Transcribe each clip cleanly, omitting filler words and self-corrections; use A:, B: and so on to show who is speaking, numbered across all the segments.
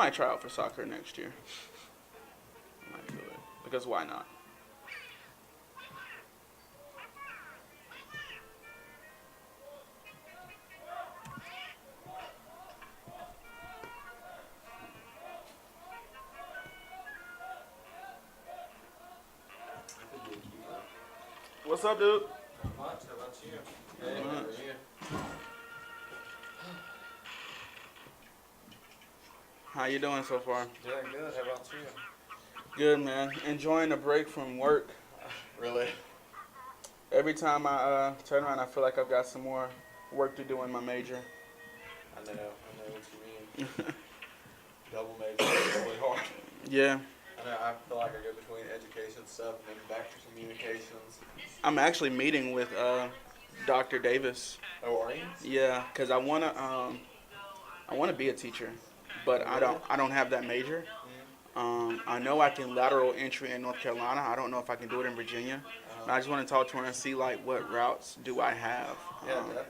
A: might try out for soccer next year. I might do it. Because why not? What's up, dude?
B: Not much. How about you? Hey, how are you?
A: How you doing so far?
B: Doing good. How about you?
A: Good, man. Enjoying a break from work.
B: Really?
A: Every time I turn around, I feel like I've got some more work to do in my major.
B: I know what you mean. Double major is really hard.
A: Yeah.
B: I know. I feel like I go between education stuff and then back to communications.
A: I'm actually meeting with Dr. Davis.
B: Oh, are you?
A: Yeah, because I wanna be a teacher, but I don't have that major. I know I can lateral entry in North Carolina. I don't know if I can do it in Virginia. And I just want to talk to her and see like what routes do I have.
B: Yeah, definitely.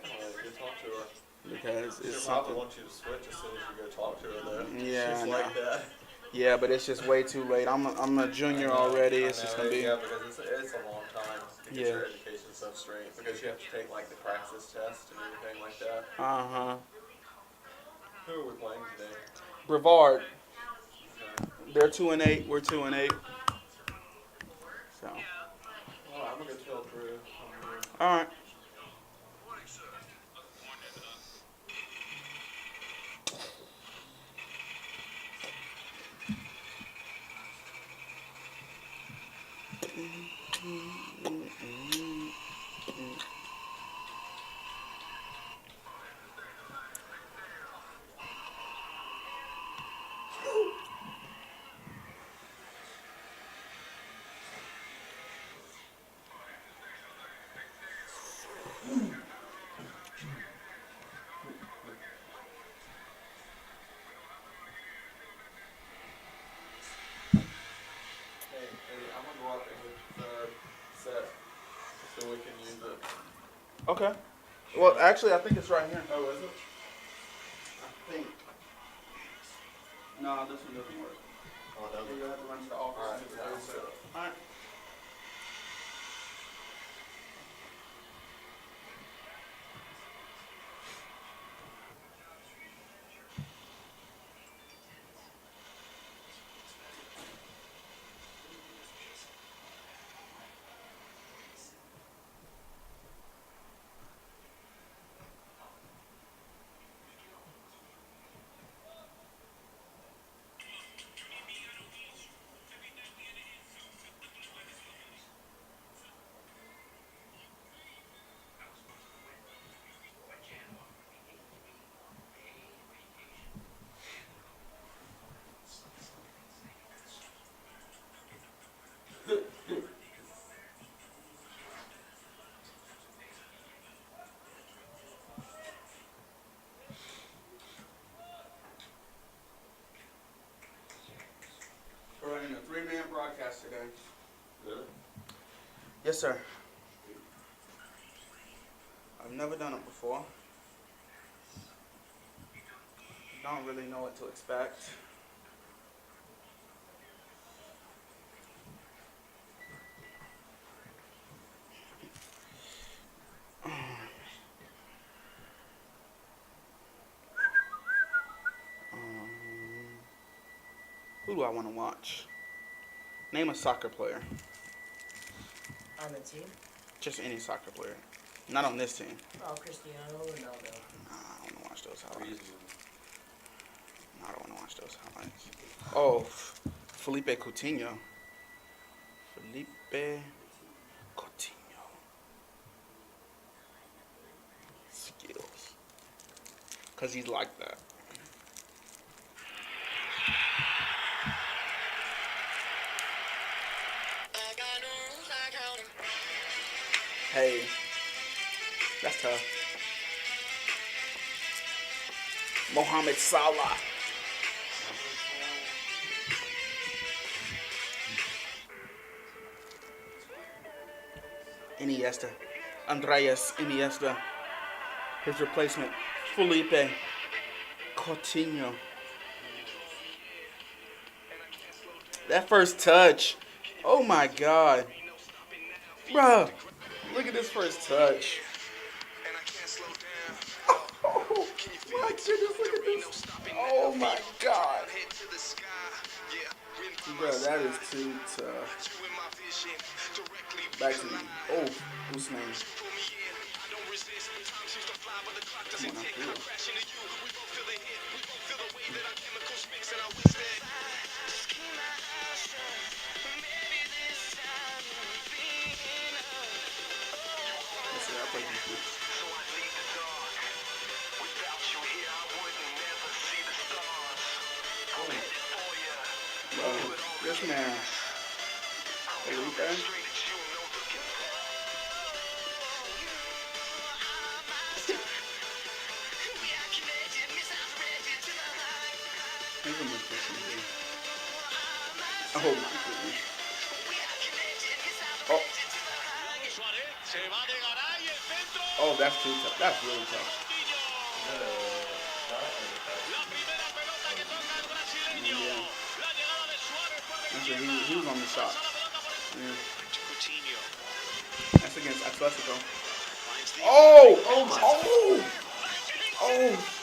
B: Go talk to her.
A: Because it's
B: She'll
A: something.
B: probably want you to switch as soon as you go talk to her, though.
A: Yeah,
B: She's
A: I
B: like
A: know.
B: that.
A: Yeah, but it's just way too late. I'm a junior already. It's just gonna be.
B: Yeah, because it's a long time to get
A: Yeah.
B: your education stuff straight. Because you have to take like the praxis test and everything like that. Who are we playing today?
A: Brevard.
B: Okay.
A: They're 2-8. We're 2-8. So.
B: Well, I'm gonna go tell Drew.
A: All right.
B: Hey, I'm gonna go out there with set so we can use it.
A: Okay. Well, actually, I think it's right here.
B: Oh, is it?
A: I think. No, this one doesn't work.
B: Oh, it doesn't.
A: You have to run to the office.
B: Alright,
A: and do
B: yeah,
A: that.
B: I'll set it.
A: All right. We're running a 3-man broadcast today.
B: Really?
A: Yes, sir. I've never done it before. Don't really know what to expect. Who do I want to watch? Name a soccer player.
C: On the team?
A: Just any soccer player. Not on this team.
C: Oh, Cristiano Ronaldo.
A: Nah, I don't want to watch those highlights. No, I don't want to watch those highlights. Oh, Felipe Coutinho. Felipe Coutinho. Skills. Because he's like that. Hey, that's tough. Mohamed Salah. Iniesta. Andreas Iniesta. His replacement, Felipe Coutinho. That first touch. Oh my God. Bruh. Look at this first touch. Oh my goodness, look at this. Oh my God. Bro, that is too tough. Back to me. Oh, who's name? Come on, I feel. Let's see, I'll play defense. Yes, man. Felipe. He's a magician, dude. Oh my goodness. Oh. Oh, that's too tough. That's really tough. Yeah. He was on the shot. Yeah. That's against Atletico. Oh!
B: Oh my.
A: Oh! Oh!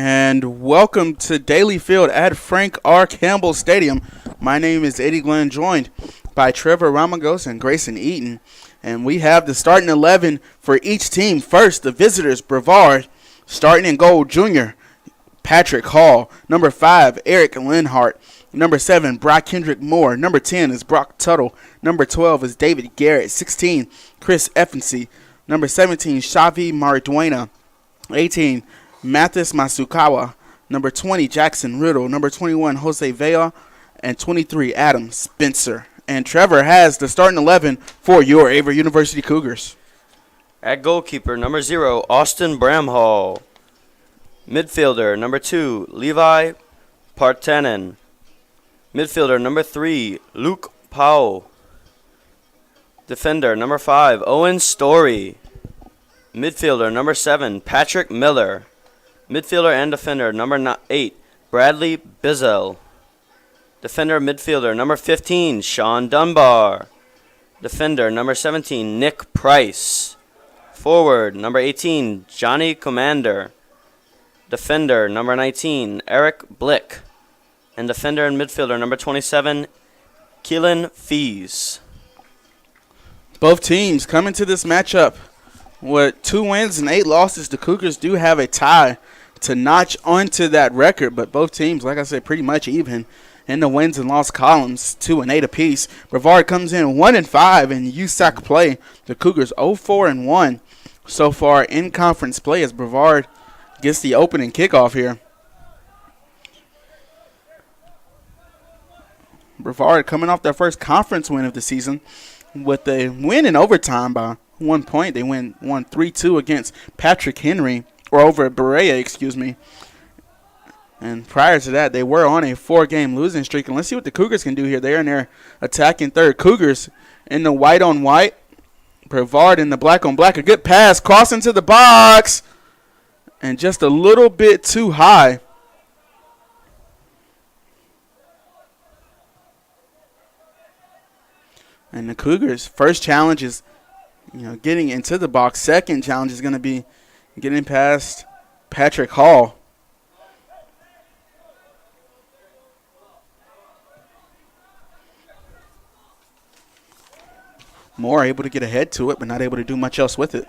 A: And welcome to Daily Field at Frank R. Campbell Stadium. My name is Eddie Glenn, joined by Trevor Ramagos and Grayson Eaton. And we have the starting 11 for each team. First, the visitors, Brevard, starting in goal, junior Patrick Hall. Number 5, Eric Linhart. Number 7, Brock Kendrick Moore. Number 10 is Brock Tuttle. Number 12 is David Garrett. 16, Chris Effensy. Number 17, Shavi Mariduena. 18, Mathis Masukawa. Number 20, Jackson Riddle. Number 21, Jose Vea. And 23, Adam Spencer. And Trevor has the starting 11 for your Averett University Cougars.
D: At goalkeeper, number 0, Austin Bramhall. Midfielder, number 2, Levi Partanen. Midfielder, number 3, Luke Powell. Defender, number 5, Owen Story. Midfielder, number 7, Patrick Miller. Midfielder and defender, number 8, Bradley Bizzell. Defender, midfielder, number 15, Sean Dunbar. Defender, number 17, Nick Price. Forward, number 18, Johnny Commander. Defender, number 19, Eric Blick. And defender and midfielder, number 27, Keelan Fees.
A: Both teams coming to this matchup with 2 wins and 8 losses. The Cougars do have a tie to notch onto that record, but both teams, like I said, pretty much even in the wins and loss columns, 2 and 8 apiece. Brevard comes in 1 and 5 in USAC play. The Cougars 0-4 and 1 so far in conference play as Brevard gets the opening kickoff here. Brevard coming off their first conference win of the season with a win in overtime by 1 point. They won 3-2 against Patrick Henry, or over at Berea, excuse me. And prior to that, they were on a 4-game losing streak. And let's see what the Cougars can do here. They're in their attacking third. Cougars in the white on white. Brevard in the black on black. A good pass, crossing to the box. And just a little bit too high. And the Cougars' first challenge is, getting into the box. Second challenge is going to be getting past Patrick Hall. Moore able to get ahead to it, but not able to do much else with it.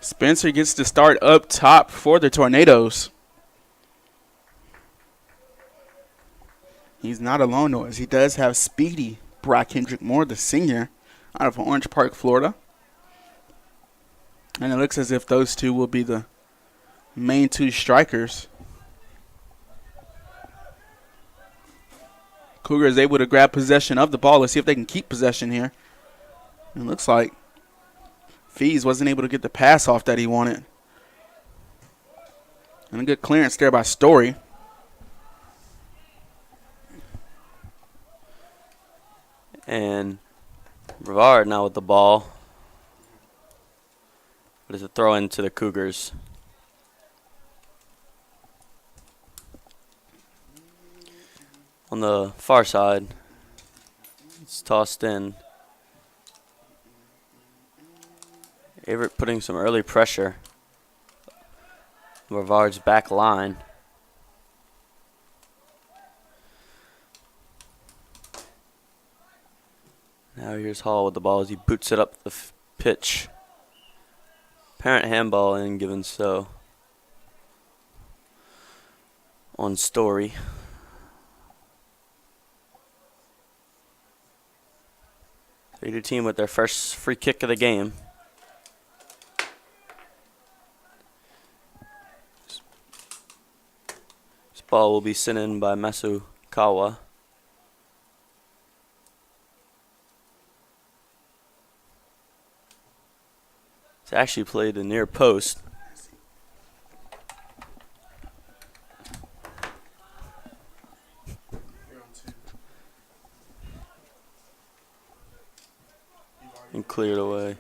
A: Spencer gets to start up top for the Tornadoes. He's not alone, though, as he does have speedy Brock Kendrick Moore, the senior, out of Orange Park, Florida. And it looks as if those two will be the main 2 strikers. Cougar is able to grab possession of the ball. Let's see if they can keep possession here. It looks like Fees wasn't able to get the pass off that he wanted. And a good clearance there by Story.
D: And Brevard now with the ball. But it's a throw into the Cougars. On the far side, it's tossed in. Averett putting some early pressure. Brevard's back line. Now here's Hall with the ball as he boots it up the pitch. Apparent handball in given so. On Story. Either team with their first free kick of the game. This ball will be sent in by Masukawa. It's actually played a near post. And cleared away.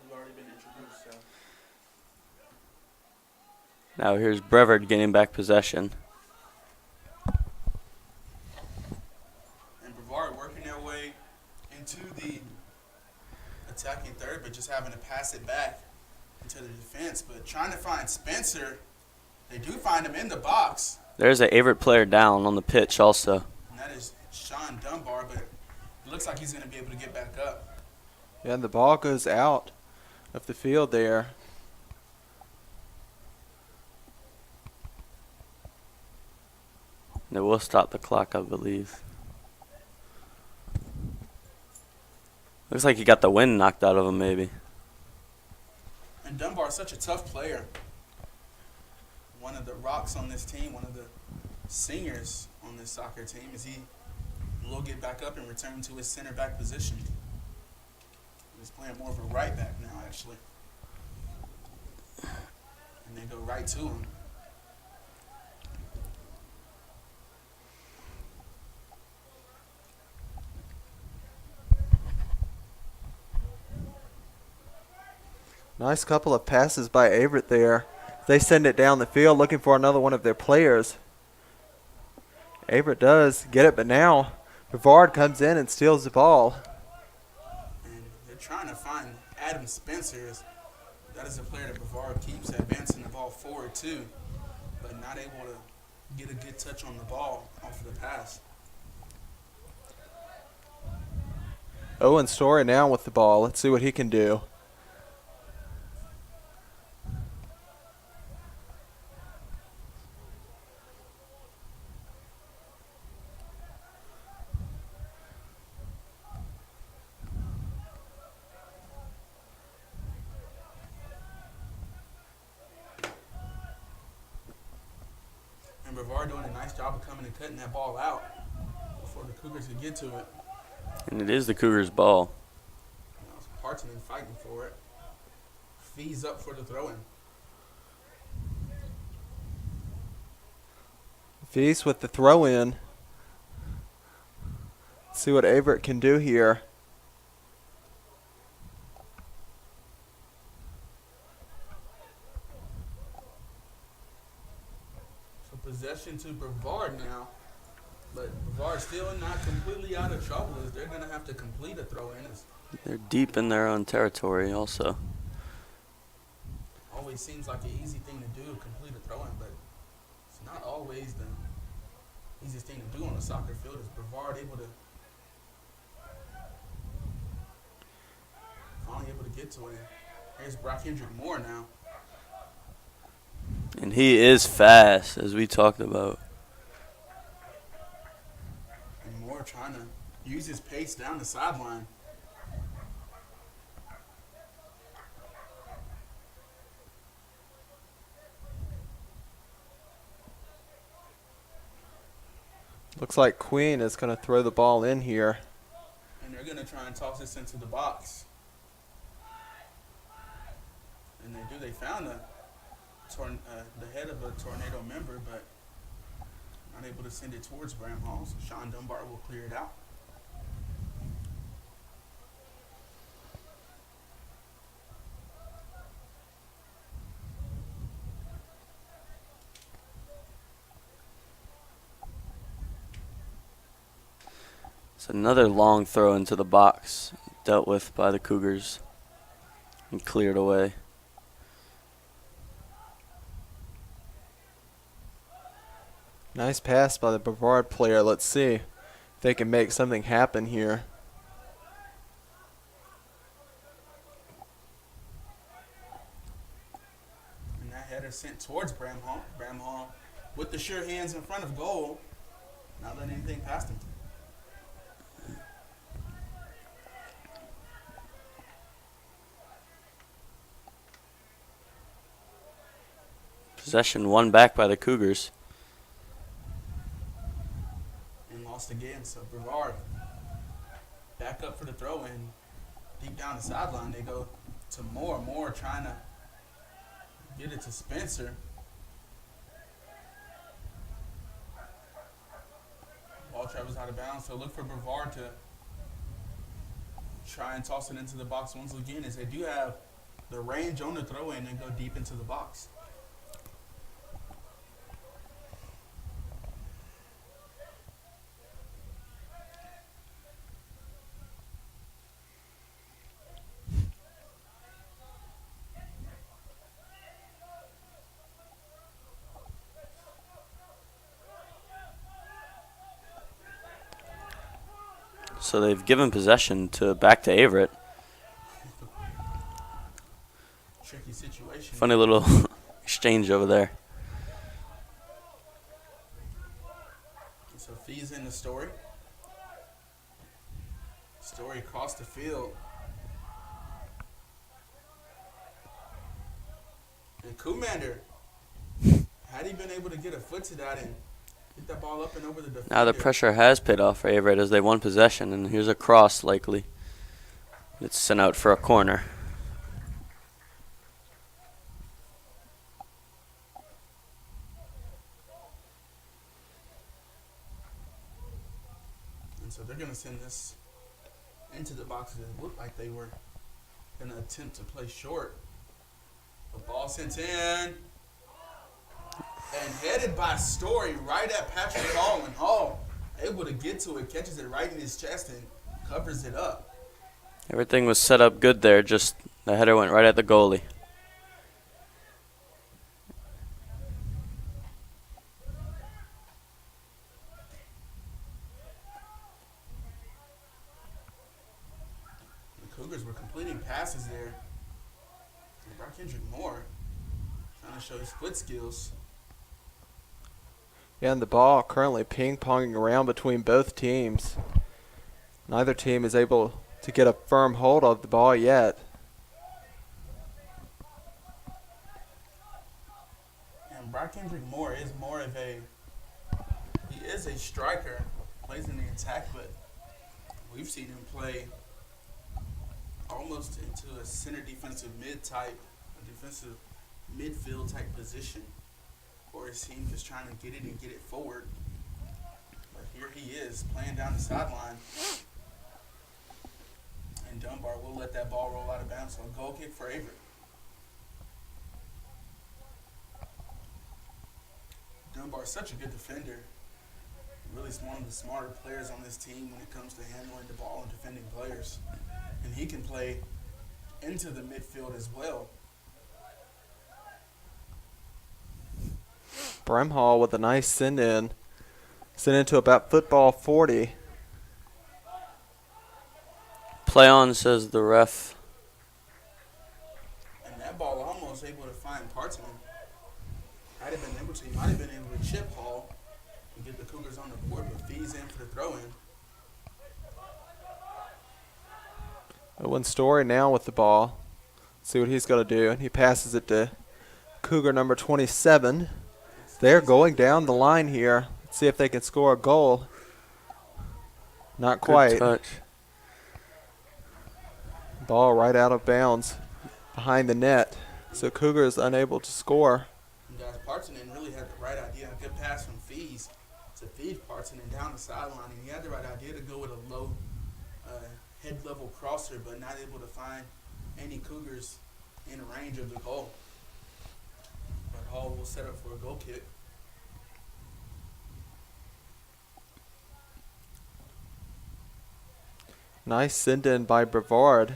A: We've already been introduced, so.
D: Now here's Brevard getting back possession.
A: And Brevard working their way into the attacking third, but just having to pass it back into the defense. But trying to find Spencer, they do find him in the box,
D: There's an Averett player down on the pitch also.
A: and that is Sean Dunbar, but it looks like he's going to be able to get back up.
B: Yeah, and the ball goes out of the field there.
D: They will stop the clock, I believe. Looks like he got the wind knocked out of him, maybe.
A: And Dunbar is such a tough player. One of the rocks on this team, one of the seniors on this soccer team, is he will get back up and return to his center back position. He's playing more of a right back now, actually. And they go right to him.
B: Nice couple of passes by Averett there. They send it down the field looking for another one of their players. Averett does get it, but now Brevard comes in and steals the ball.
A: And they're trying to find Adam Spencer. That is a player that Brevard keeps advancing the ball forward to, but not able to get a good touch on the ball off of the pass.
B: Owen Story now with the ball. Let's see what he can do.
A: And Brevard doing a nice job of coming and cutting that ball out before the Cougars could get to it.
D: And it is the Cougars' ball.
A: Hartman fighting for it. Fees up for the throw-in.
B: Feast with the throw in. See what Averett can do here.
A: So possession to Brevard now. But Brevard still not completely out of trouble as they're going to have to complete a throw-in. It's
D: They're deep in their own territory also.
A: always seems like an easy thing to do, complete a throw-in, but it's not always the easiest thing to do on a soccer field. Is Brevard able to finally able to get to it? Here's Brock Hendrick Moore now.
D: And he is fast, as we talked about.
A: And Moore trying to use his pace down the sideline.
B: Looks like Queen is going to throw the ball in here.
A: And they're going to try and toss this into the box. And they do. They found the head of a tornado member, but not able to send it towards Bramhall. So Sean Dunbar will clear it out.
D: It's another long throw into the box, dealt with by the Cougars and cleared away.
B: Nice pass by the Brevard player. Let's see if they can make something happen here.
A: And that header sent towards Bramhall. Bramhall with the sure hands in front of goal. Not letting anything past him.
D: Possession won back by the Cougars.
A: And lost again. So Brevard back up for the throw-in. Deep down the sideline, they go to Moore. Moore trying to get it to Spencer. Ball travels out of bounds. So look for Brevard to try and toss it into the box once again, as they do have the range on the throw in and go deep into the box.
D: So they've given possession back to Averett.
A: Tricky situation.
D: Funny little exchange over there.
A: So Fee's in the Story. Story across the field. And Commander, had he been able to get a foot to that and get that ball up and over the defender.
D: Now the pressure has paid off for Averett as they won possession, and here's a cross likely. It's sent out for a corner.
A: And so they're going to send this into the box. It looked like they were going to attempt to play short. The ball sent in. And headed by Story right at Patrick Hall. And Hall able to get to it, catches it right in his chest and covers it up.
D: Everything was set up good there, just the header went right at the goalie.
A: The Cougars were completing passes there. And Brock Kendrick Moore trying to show his foot skills.
B: Yeah, and the ball currently ping-ponging around between both teams. Neither team is able to get a firm hold of the ball yet.
A: And Brock Kendrick Moore is more of he is a striker, plays in the attack, but we've seen him play almost into a center defensive mid-type, a defensive midfield type position. Or his team just trying to get it and get it forward. But here he is playing down the sideline. And Dunbar will let that ball roll out of bounds. So a goal kick for Averett. Dunbar is such a good defender. Really one of the smarter players on this team when it comes to handling the ball and defending players. And he can play into the midfield as well.
B: Bremhall with a nice send-in. Send into about football 40.
D: Play on, says the ref.
A: And that ball almost able to find Partsman. Might have been able to. He might have been able to chip Hall and get the Cougars on the board, but Fee's in for the throw-in.
B: Owen Story now with the ball. See what he's going to do. He passes it to Cougar number 27. They're going down the line here. Let's see if they can score a goal. Not quite.
D: Good touch.
B: Ball right out of bounds behind the net. So Cougars unable to score.
A: And guys, Partsman really had the right idea. A good pass from Fees to feed Partsman down the sideline. And he had the right idea to go with a low head-level crosser, but not able to find any Cougars in range of the goal. But Hall will set up for a goal kick.
B: Nice send-in by Brevard.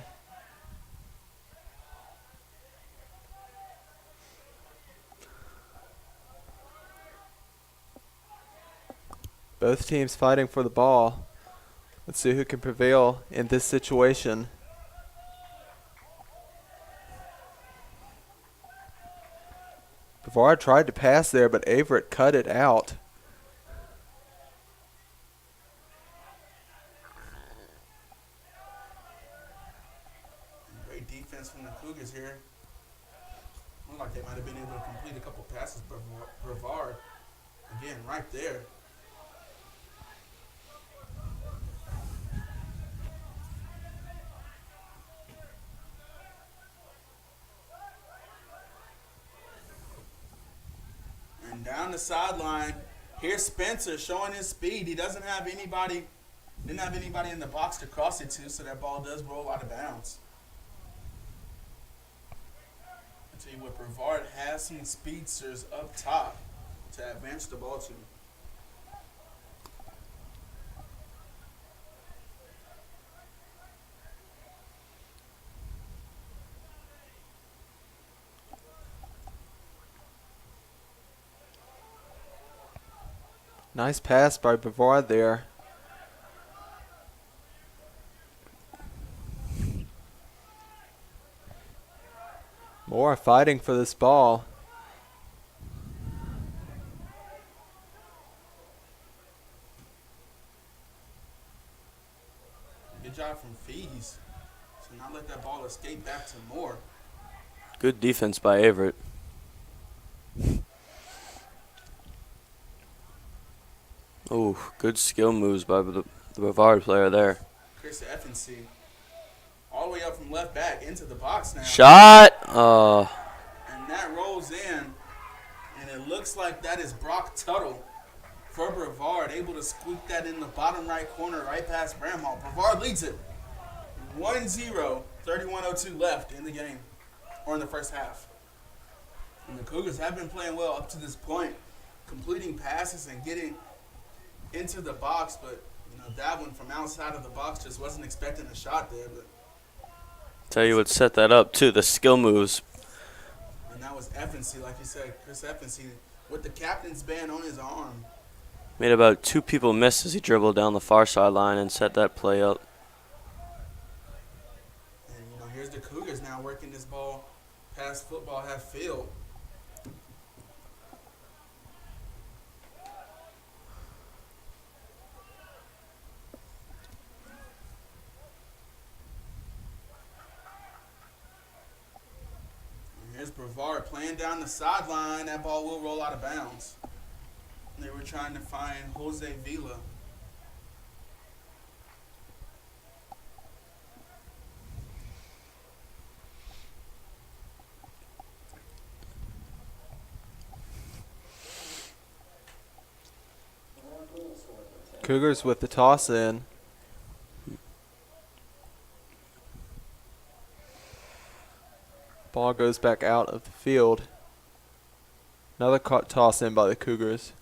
B: Both teams fighting for the ball. Let's see who can prevail in this situation. Brevard tried to pass there, but Averett cut it out.
A: Great defense from the Cougars here. Looked like they might have been able to complete a couple passes, but Brevard, again, right there. And down the sideline, here's Spencer showing his speed. He doesn't have anybody Didn't have anybody in the box to cross it to, so that ball does roll out of bounds. I tell you what, Brevard has some speedsters up top to advance the ball to.
B: Nice pass by Brevard there. Moore fighting for this ball.
A: Good job from Fees to not let that ball escape back to Moore.
D: Good defense by Averett. Oh, good skill moves by the Brevard player there.
A: Chris Effensy all the way up from left back into the box now.
D: Shot!
A: And that rolls in, and it looks like that is Brock Tuttle for Brevard, able to squeak that in the bottom right corner right past Bramhall. Brevard leads it 1-0, 31:02 left in the game, or in the first half. And the Cougars have been playing well up to this point, completing passes and getting into the box, but that one from outside of the box just wasn't expecting a shot there. But
D: Tell you what set that up, too, the skill moves.
A: and that was Effensy, like you said, Chris Effensy, with the captain's band on his arm.
D: Made about 2 people miss as he dribbled down the far sideline and set that play up.
A: And here's the Cougars now working this ball past football half field. Here's Brevard playing down the sideline. That ball will roll out of bounds. They were trying to find Jose Vila.
B: Cougars with the toss in. Ball goes back out of the field. Another toss in by the Cougars.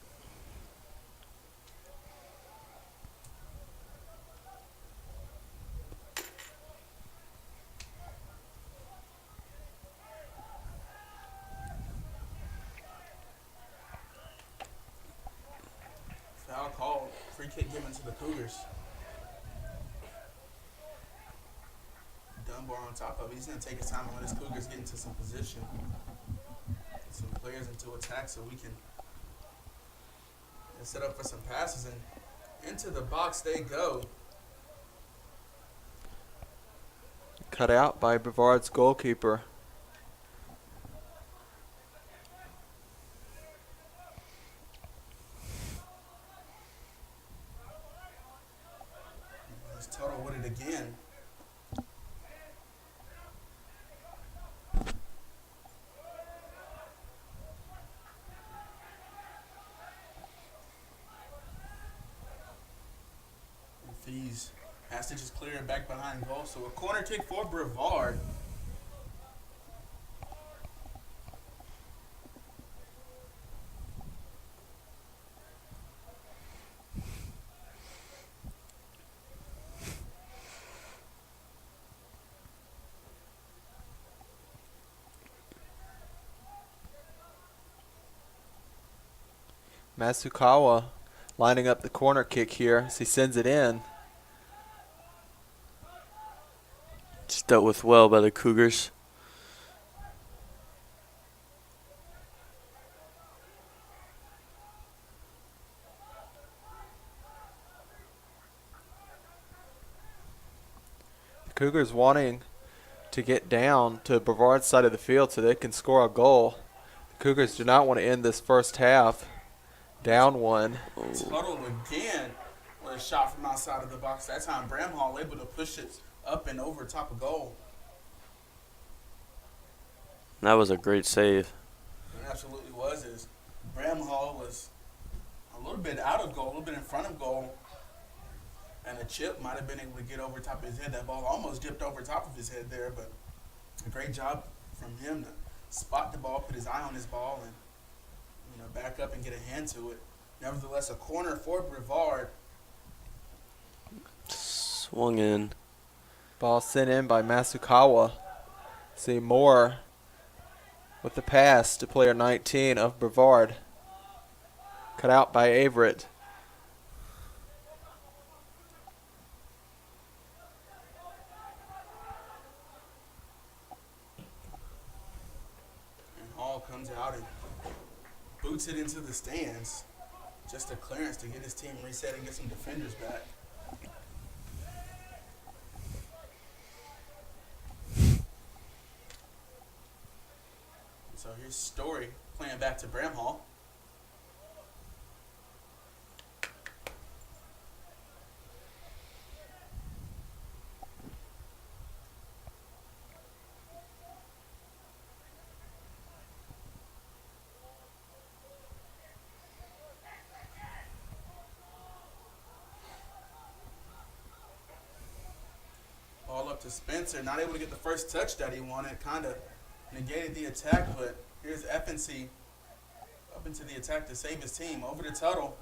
A: Foul called. Free kick given to the Cougars. Dunbar on top of it. He's going to take his time and let his Cougars get into some position. Get some players into attack so we can set up for some passes. And into the box they go.
B: Cut out by Brevard's goalkeeper.
A: Here's Tuttle with it again. Fees has to just clear it back behind goal. So a corner kick for Brevard.
B: Masukawa lining up the corner kick here as he sends it in.
D: It's dealt with well by the Cougars.
B: The Cougars wanting to get down to Brevard's side of the field so they can score a goal. The Cougars do not want to end this first half down one.
A: Tuttle again with a shot from outside of the box. That time Bramhall able to push it up and over top of goal.
D: That was a great save.
A: It absolutely was. Is Bramhall was a little bit out of goal, a little bit in front of goal And a chip might have been able to get over top of his head. That ball almost dipped over top of his head there, but a great job from him to spot the ball, put his eye on his ball, and back up and get a hand to it. Nevertheless, a corner for Brevard.
D: Swung in.
B: Ball sent in by Masukawa. See Moore with the pass to player 19 of Brevard. Cut out by Averett.
A: And Hall comes out and boots it into the stands. Just a clearance to get his team reset and get some defenders back. So here's Story playing back to Bramhall. Ball up to Spencer, not able to get the first touch that he wanted, kind of negated the attack, but here's FNC up into the attack to save his team. Over to Tuttle.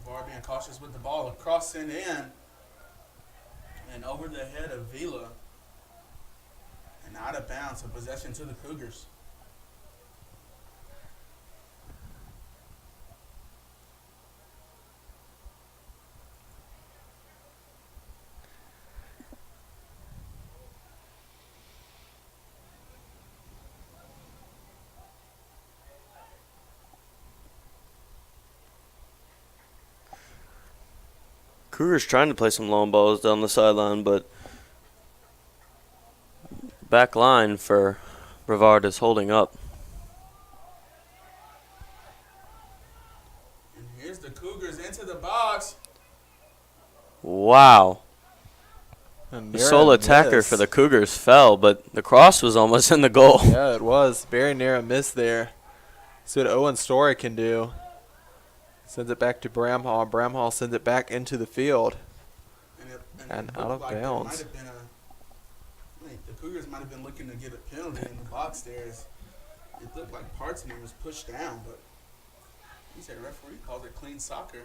A: Brevard being cautious with the ball. Across and in. And over the head of Vila. And out of bounds. A possession to the Cougars.
D: Cougars trying to play some long balls down the sideline, but back line for Brevard is holding up.
A: And here's the Cougars into the box.
D: Wow.
B: And
D: The
B: near
D: sole
B: a
D: attacker
B: miss.
D: for the Cougars fell, but the cross was almost in the goal.
B: Yeah, it was. Very near a miss there. See what Owen Story can do. Sends it back to Bramhall. Bramhall sends it back into the field. And
A: it
B: out of
A: looked like
B: bounds.
A: there might have been I think the Cougars might have been looking to get a penalty in the box there. It looked like Partsman was pushed down, but he said referee called it clean soccer.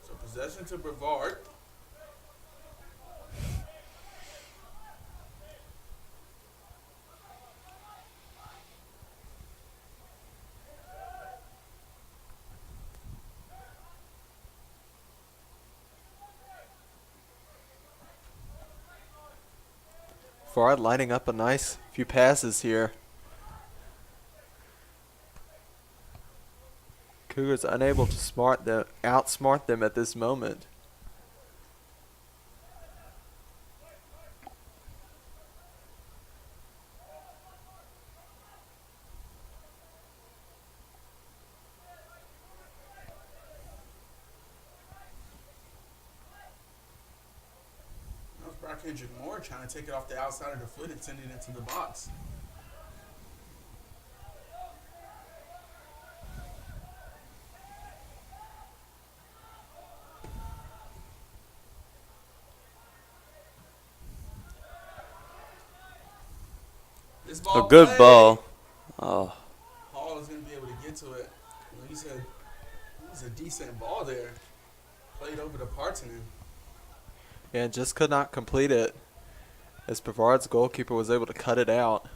A: So possession to Brevard.
B: Brevard lining up a nice few passes here. Cougars unable to outsmart them at this moment.
A: That was Brock Kendrick Moore trying to take it off the outside of the foot and send it into the box. This ball
D: A good
A: played.
D: ball. Oh,
A: Hall is going to be able to get to it. Like you said, it was a decent ball there. Played over to Partonen.
B: And just could not complete it as Brevard's goalkeeper was able to cut it out.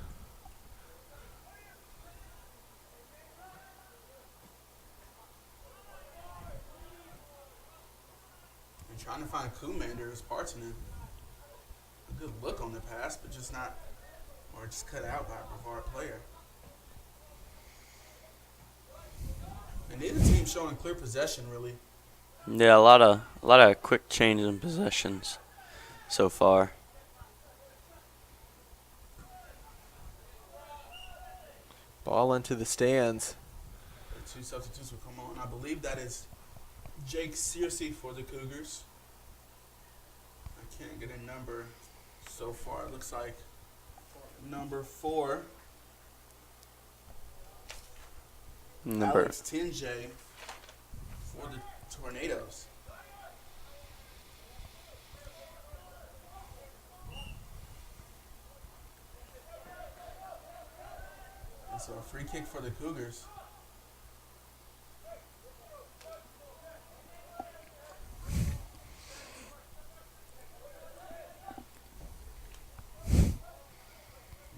A: And trying to find Kumander as Partonen. A good look on the pass, but just not, or just cut out by a Brevard player. And neither team showing clear possession, really.
D: Yeah, a lot of quick changes in possessions so far.
B: Ball into the stands.
A: The two substitutes will come on. I believe that is Jake Searcy for the Cougars. I can't get a number so far. It looks like number 4,
D: Number
A: Alex Tinjay for the Tornadoes. And so a free kick for the Cougars.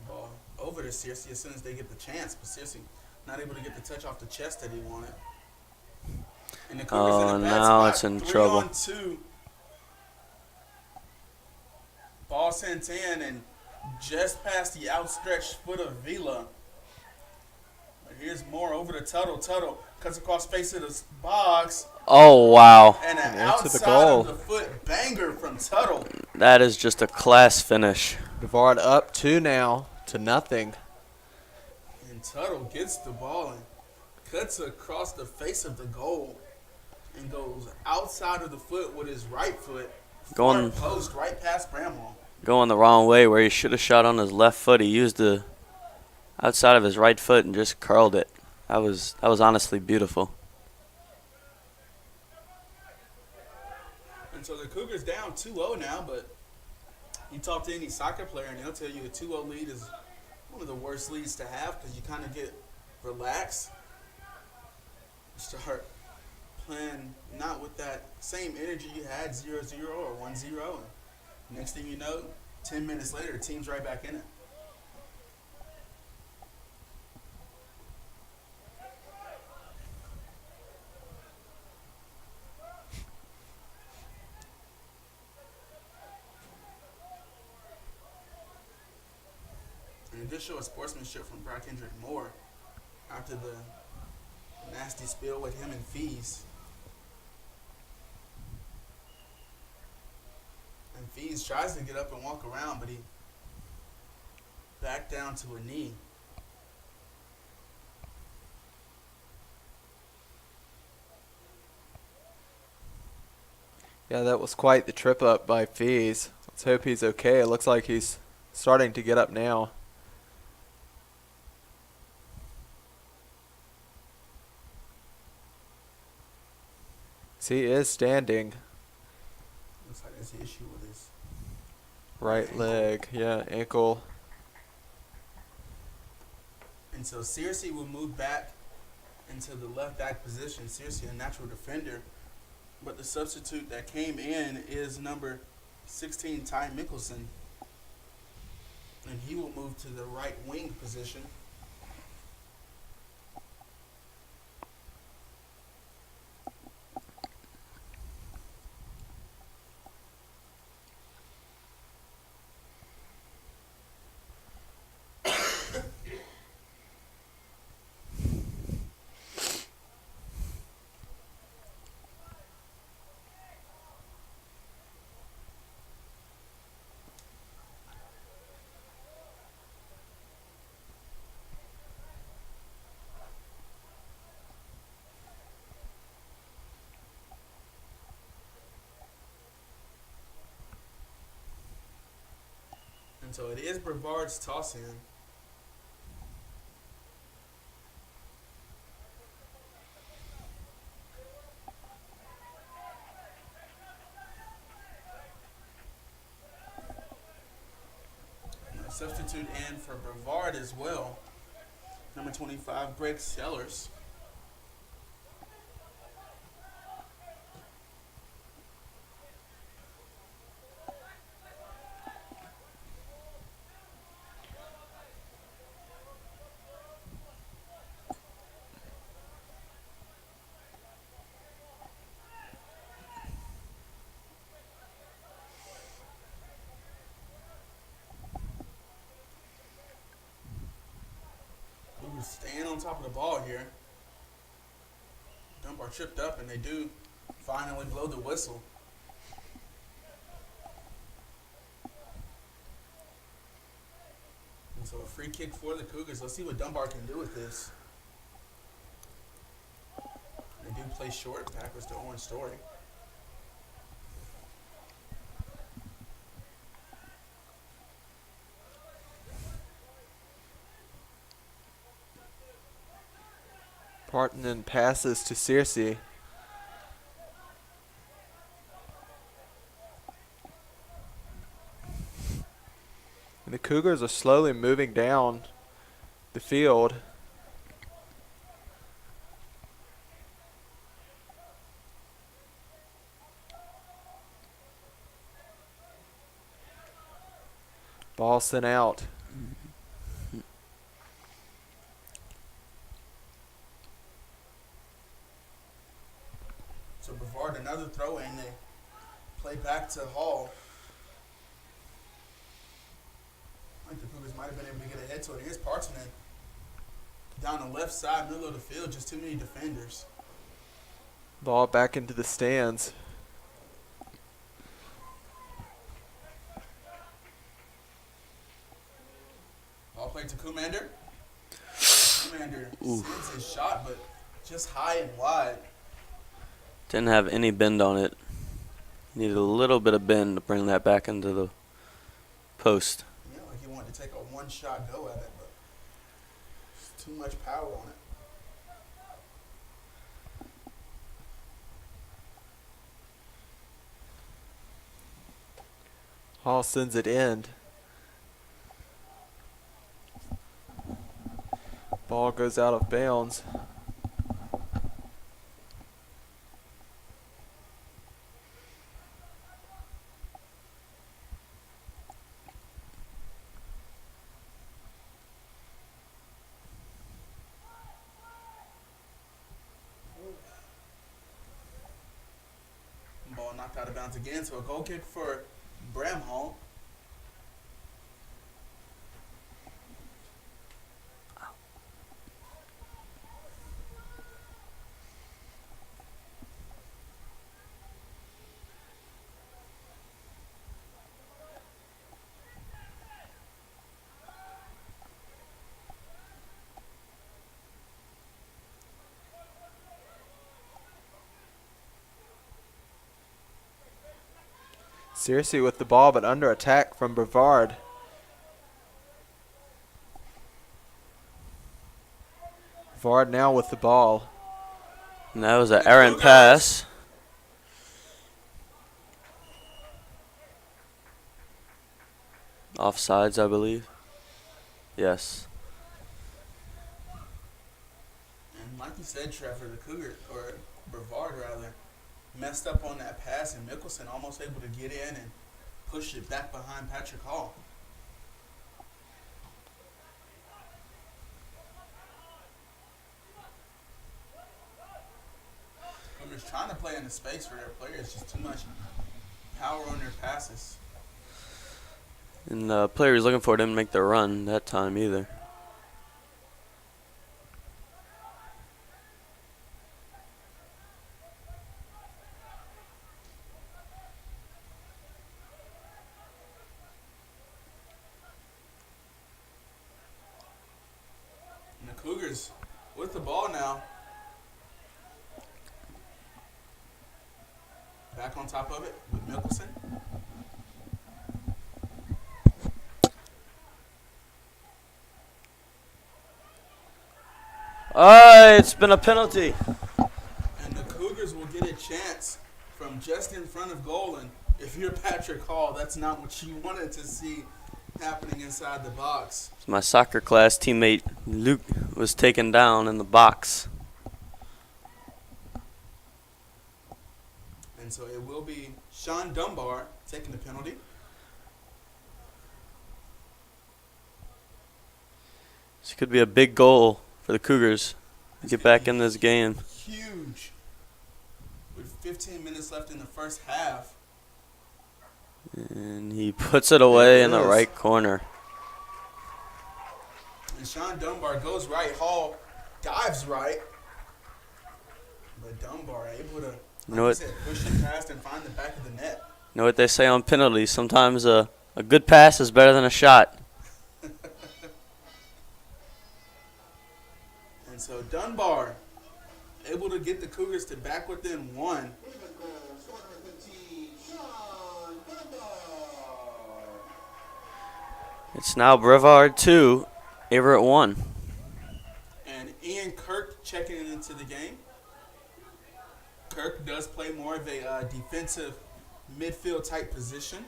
A: Ball over to Searcy as soon as they get the chance, but Searcy not able to get the touch off the chest that he wanted. And the Cougars
D: Oh,
A: in a bad
D: now
A: spot.
D: it's in
A: 3
D: trouble.
A: on 2. Ball sent in and just past the outstretched foot of Vila. But here's more over to Tuttle. Tuttle cuts across face of the box.
D: Oh, wow.
A: And an
B: And into the
A: outside
B: goal.
A: of the foot banger from Tuttle.
D: That is just a class finish.
B: Brevard up 2 now to nothing.
A: And Tuttle gets the ball and cuts across the face of the goal and goes outside of the foot with his right foot.
D: Going-
A: Far post right past Bramwell.
D: Going the wrong way where he should have shot on his left foot. He used the outside of his right foot and just curled it. That was honestly beautiful.
A: And so the Cougars down 2-0 now, but you talk to any soccer player and they'll tell you a 2-0 lead is one of the worst leads to have because you kind of get relaxed. You start playing not with that same energy you had 0-0 or 1-0. And next thing you know, 10 minutes later, the team's right back in it. And it did show a sportsmanship from Brock Kendrick Moore after the nasty spill with him and Fees. And Fees tries to get up and walk around, but he backed down to a knee.
B: Yeah, that was quite the trip up by Fees. Let's hope he's okay. It looks like he's starting to get up now. He is standing.
A: Looks like there's an issue with his
B: Right
A: ankle.
B: leg. Yeah, ankle.
A: And so Searcy will move back into the left back position. Searcy, a natural defender. But the substitute that came in is number 16, Ty Mickelson. And he will move to the right wing position. And so it is Brevard's toss in. And a substitute in for Brevard as well. Number 25, Greg Sellers. Staying on top of the ball here. Dunbar tripped up, and they do finally blow the whistle. And so a free kick for the Cougars. Let's see what Dunbar can do with this. They do play short. Backwards to Owen Story.
B: Parton then passes to Searcy. And the Cougars are slowly moving down the field. Ball sent out.
A: So Brevard, another throw in. They play back to Hall. I think the Cougars might have been able to get ahead to it. Here's Partonen. Down the left side, middle of the field, just too many defenders.
B: Ball back into the stands.
A: Ball played to Commander. Commander sends his shot, but just high and wide.
D: Didn't have any bend on it. Needed a little bit of bend to bring that back into the post.
A: Yeah, like he wanted to take a one-shot go at it, but it's too much power on it.
B: Hall sends it in. Ball goes out of bounds.
A: Ball knocked out of bounds again, so a goal kick for Bramhall.
B: Searcy with the ball, but under attack from Brevard. Brevard now with the ball.
D: And that was an errant pass. Offsides, I believe. Yes.
A: And like you said, Trevor, the Cougar, or Brevard rather, messed up on that pass, and Mickelson almost able to get in and push it back behind Patrick Hall. Cougars trying to play in the space for their players, just too much power on their passes.
D: And the player he was looking for didn't make the run that time either.
A: And the Cougars with the ball now. Back on top of it with Mickelson.
D: It's been a penalty.
A: And the Cougars will get a chance from just in front of goal. And if you're Patrick Hall, that's not what you wanted to see happening inside the box.
D: My soccer class teammate Luke was taken down in the box.
A: And so it will be Sean Dunbar taking the penalty.
D: This could be a big goal for the Cougars to get back in this game.
A: Huge. With 15 minutes left in the first half.
D: And he puts it away in the
A: Yes.
D: right corner.
A: And Sean Dunbar goes right. Hall dives right. But Dunbar able to
D: You know
A: Like
D: what?
A: you said, push it past and find the back of the net.
D: Know what they say on penalties? Sometimes a good pass is better than a shot.
A: And so Dunbar able to get the Cougars to back within one.
D: It's now Brevard 2, Averett 1.
A: And Ian Kirk checking into the game. Kirk does play more of a defensive midfield type position.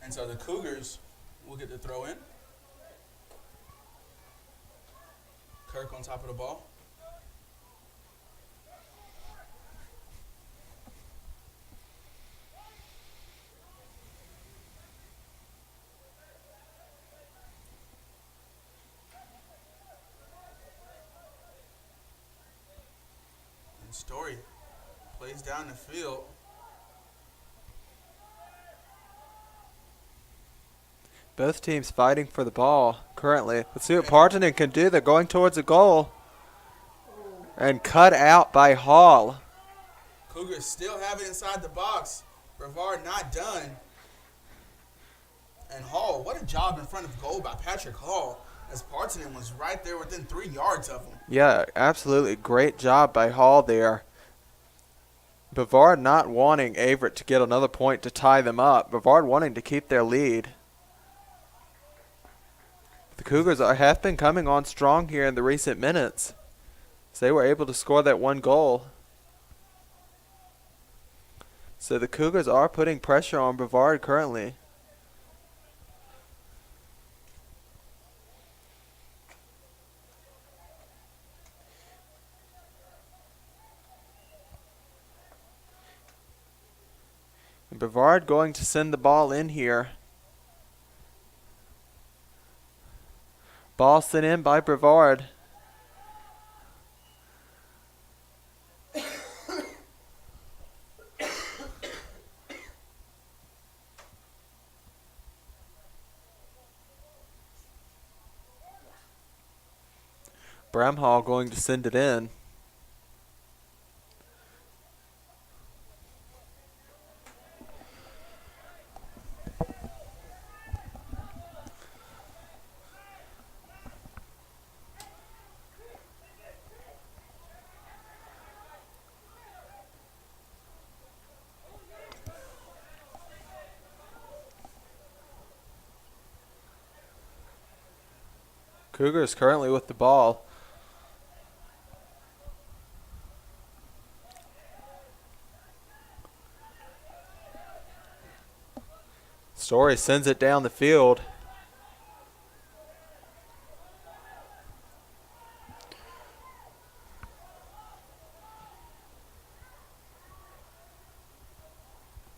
A: And so the Cougars will get the throw in. Kirk on top of the ball. And Story plays down the field.
B: Both teams fighting for the ball currently. Let's see what Partonen can do. They're going towards a goal. And cut out by Hall.
A: Cougars still have it inside the box. Brevard not done. And Hall, what a job in front of goal by Patrick Hall, as Partonen was right there within 3 yards of him.
B: Yeah, absolutely. Great job by Hall there. Brevard not wanting Averett to get another point to tie them up. Brevard wanting to keep their lead. The Cougars have been coming on strong here in the recent minutes. So they were able to score that one goal. So the Cougars are putting pressure on Brevard currently. And Brevard going to send the ball in here. Ball sent in by Brevard. Bramhall going to send it in. Cougars currently with the ball. Story sends it down the field.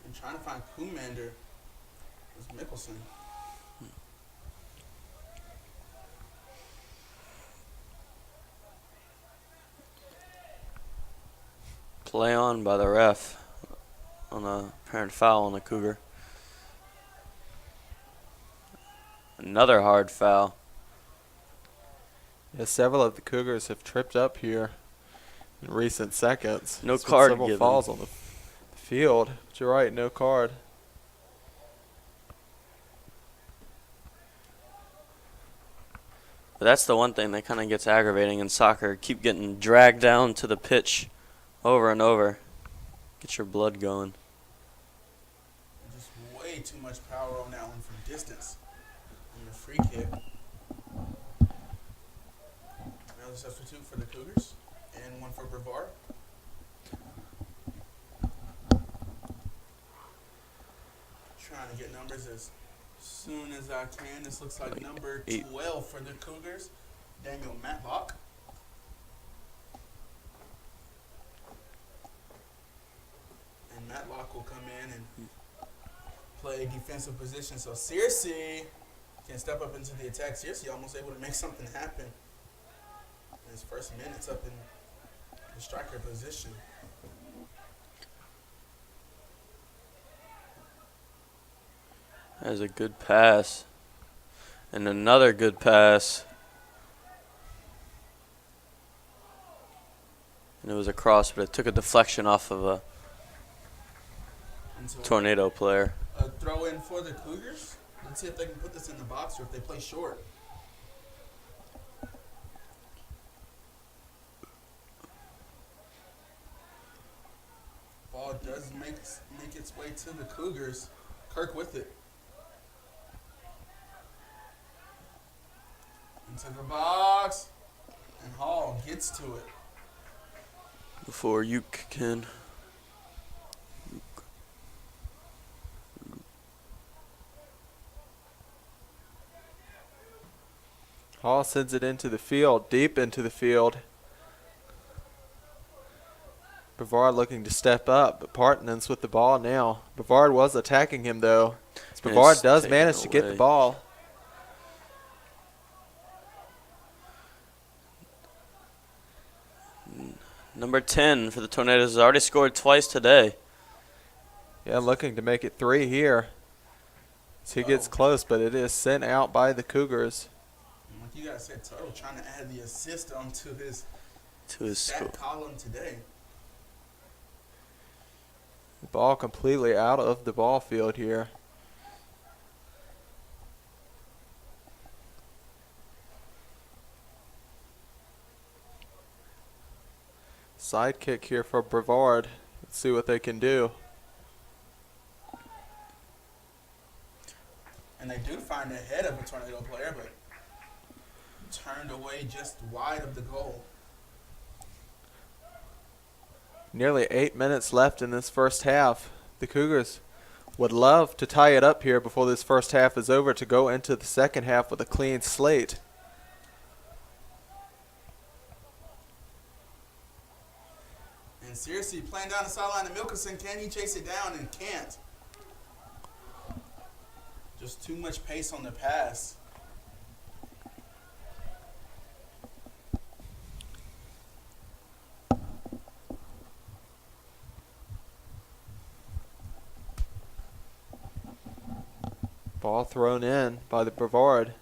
A: And trying to find Kumander was Mickelson.
D: Play on by the ref on a apparent foul on the Cougar. Another hard foul.
B: Yeah, several of the Cougars have tripped up here in recent seconds.
D: No
B: There's been
D: card
B: several
D: given.
B: falls on the field. But you're right, no card.
D: But that's the one thing that kind of gets aggravating in soccer. Keep getting dragged down to the pitch over and over. Get your blood going.
A: Just way too much power on that one from distance. And the free kick. Another substitute for the Cougars. And one for Brevard. Trying to get numbers as soon as I can. This looks like number 12 for the Cougars. Daniel Matlock. And Matlock will come in and play defensive position. So Searcy can can step up into the attack. Seriously, almost able to make something happen in his first minutes up in the striker position.
D: That was a good pass. And another good pass. And it was a cross, but it took a deflection off of a
A: And so
D: Tornado player.
A: a throw in for the Cougars. Let's see if they can put this in the box or if they play short. Ball does make its way to the Cougars. Kirk with it. Into the box. And Hall gets to it.
D: Before you can.
B: Hall sends it into the field, deep into the field. Brevard looking to step up, but Partonen's with the ball now. Brevard was attacking him, though. Brevard does
D: taken
B: manage to get the
D: away.
B: ball.
D: Number 10 for the Tornadoes has already scored twice today.
B: Yeah, looking to make it 3 here. So he gets close, but it is sent out by the Cougars.
A: And like you guys said, Tuttle trying to add the assist onto his
D: To his
A: stat
D: score.
A: column today.
B: The ball completely out of the ball field here. Side kick here for Brevard. Let's see what they can do.
A: And they do find the head of a Tornado player, but turned away just wide of the goal.
B: Nearly 8 minutes left in this first half. The Cougars would love to tie it up here before this first half is over to go into the second half with a clean slate.
A: And seriously, playing down the sideline of Milkerson, can he chase it down? And can't. Just too much pace on the pass.
B: Ball thrown in by the Brevard.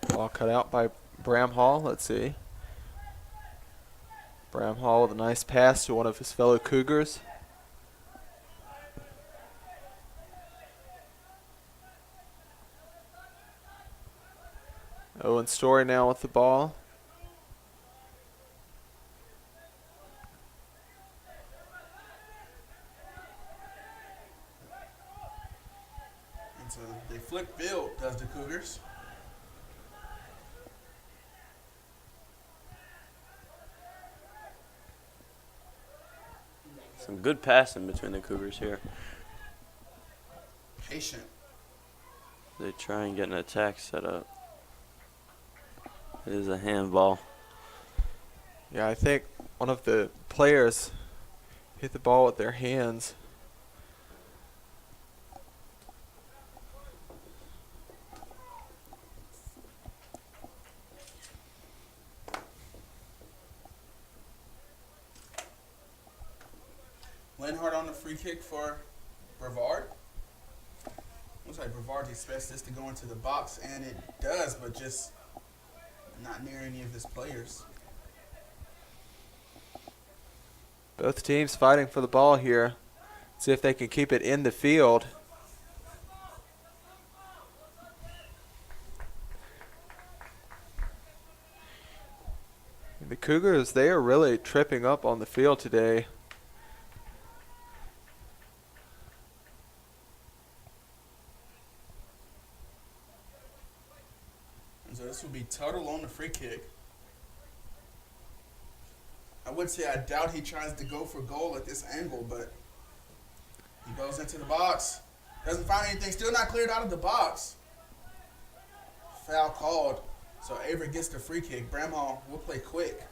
B: Ball cut out by Bramhall. Let's see. Bramhall with a nice pass to one of his fellow Cougars. Owen Story now with the ball.
A: And so they flip field, does the Cougars.
D: Some good passing between the Cougars here.
A: Patient.
D: They try and get an attack set up. It is a handball.
B: Yeah, I think one of the players hit the ball with their hands.
A: Lenhart on the free kick for Brevard. Looks like Brevard expects this to go into the box, and it does, but just not near any of his players.
B: Both teams fighting for the ball here. See if they can keep it in the field. The Cougars, they are really tripping up on the field today.
A: And so this will be Tuttle on the free kick. I would say I doubt he tries to go for goal at this angle, but he goes into the box. Doesn't find anything. Still not cleared out of the box. Foul called. So Averett gets the free kick. Bramhall will play quick.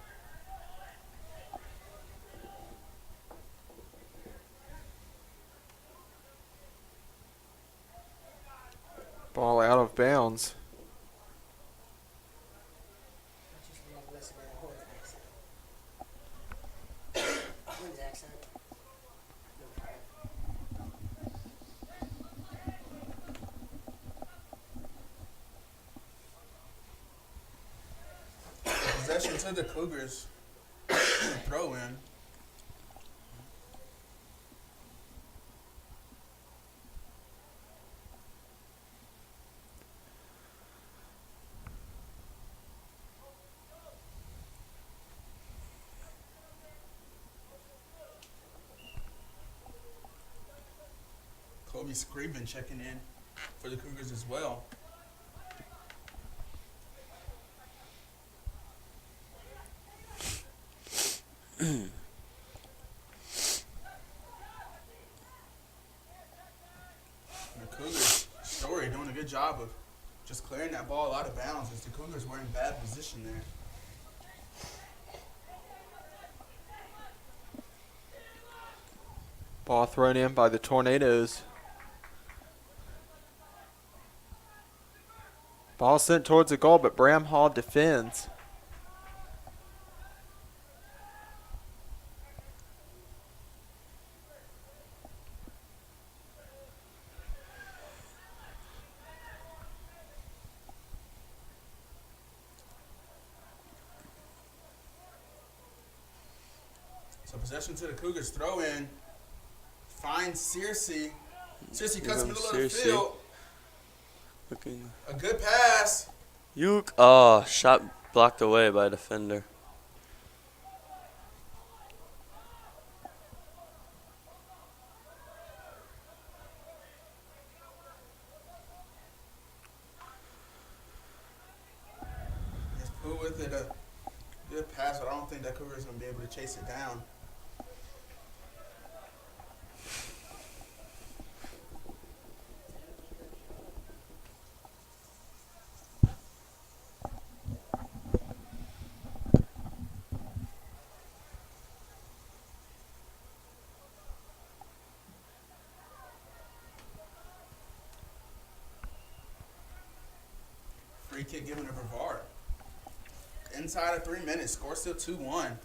B: Ball out of bounds.
C: I just love listening to Horn's accent. Horn's accent. No problem.
A: Possession to the Cougars. Throw in. Kobe Scriven checking in for the Cougars as well. The Cougars, Story doing a good job of just clearing that ball out of bounds as the Cougars were in bad position there.
B: Ball thrown in by the Tornadoes. Ball sent towards the goal, but Bramhall defends.
A: So possession to the Cougars, throw in. Finds Searcy. Searcy cuts middle of the
D: Searcy.
A: field.
D: Looking.
A: A good pass.
D: Oh, shot blocked away by a defender.
A: Just put with it a good pass, but I don't think that Cougar's going to be able to chase it down. Free kick given to Brevard. Inside of 3 minutes, score still 2-1.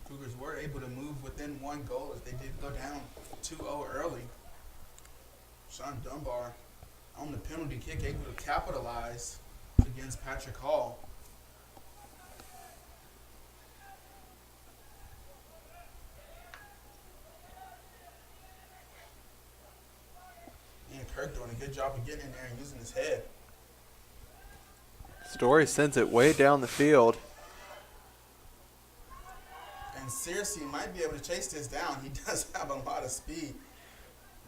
A: Cougars were able to move within one goal as they did go down 2-0 early. Sean Dunbar on the penalty kick, able to capitalize against Patrick Hall. Ian Kirk doing a good job of getting in there and using his head.
B: Story sends it way down the field.
A: And Searcy might be able to chase this down. He does have a lot of speed.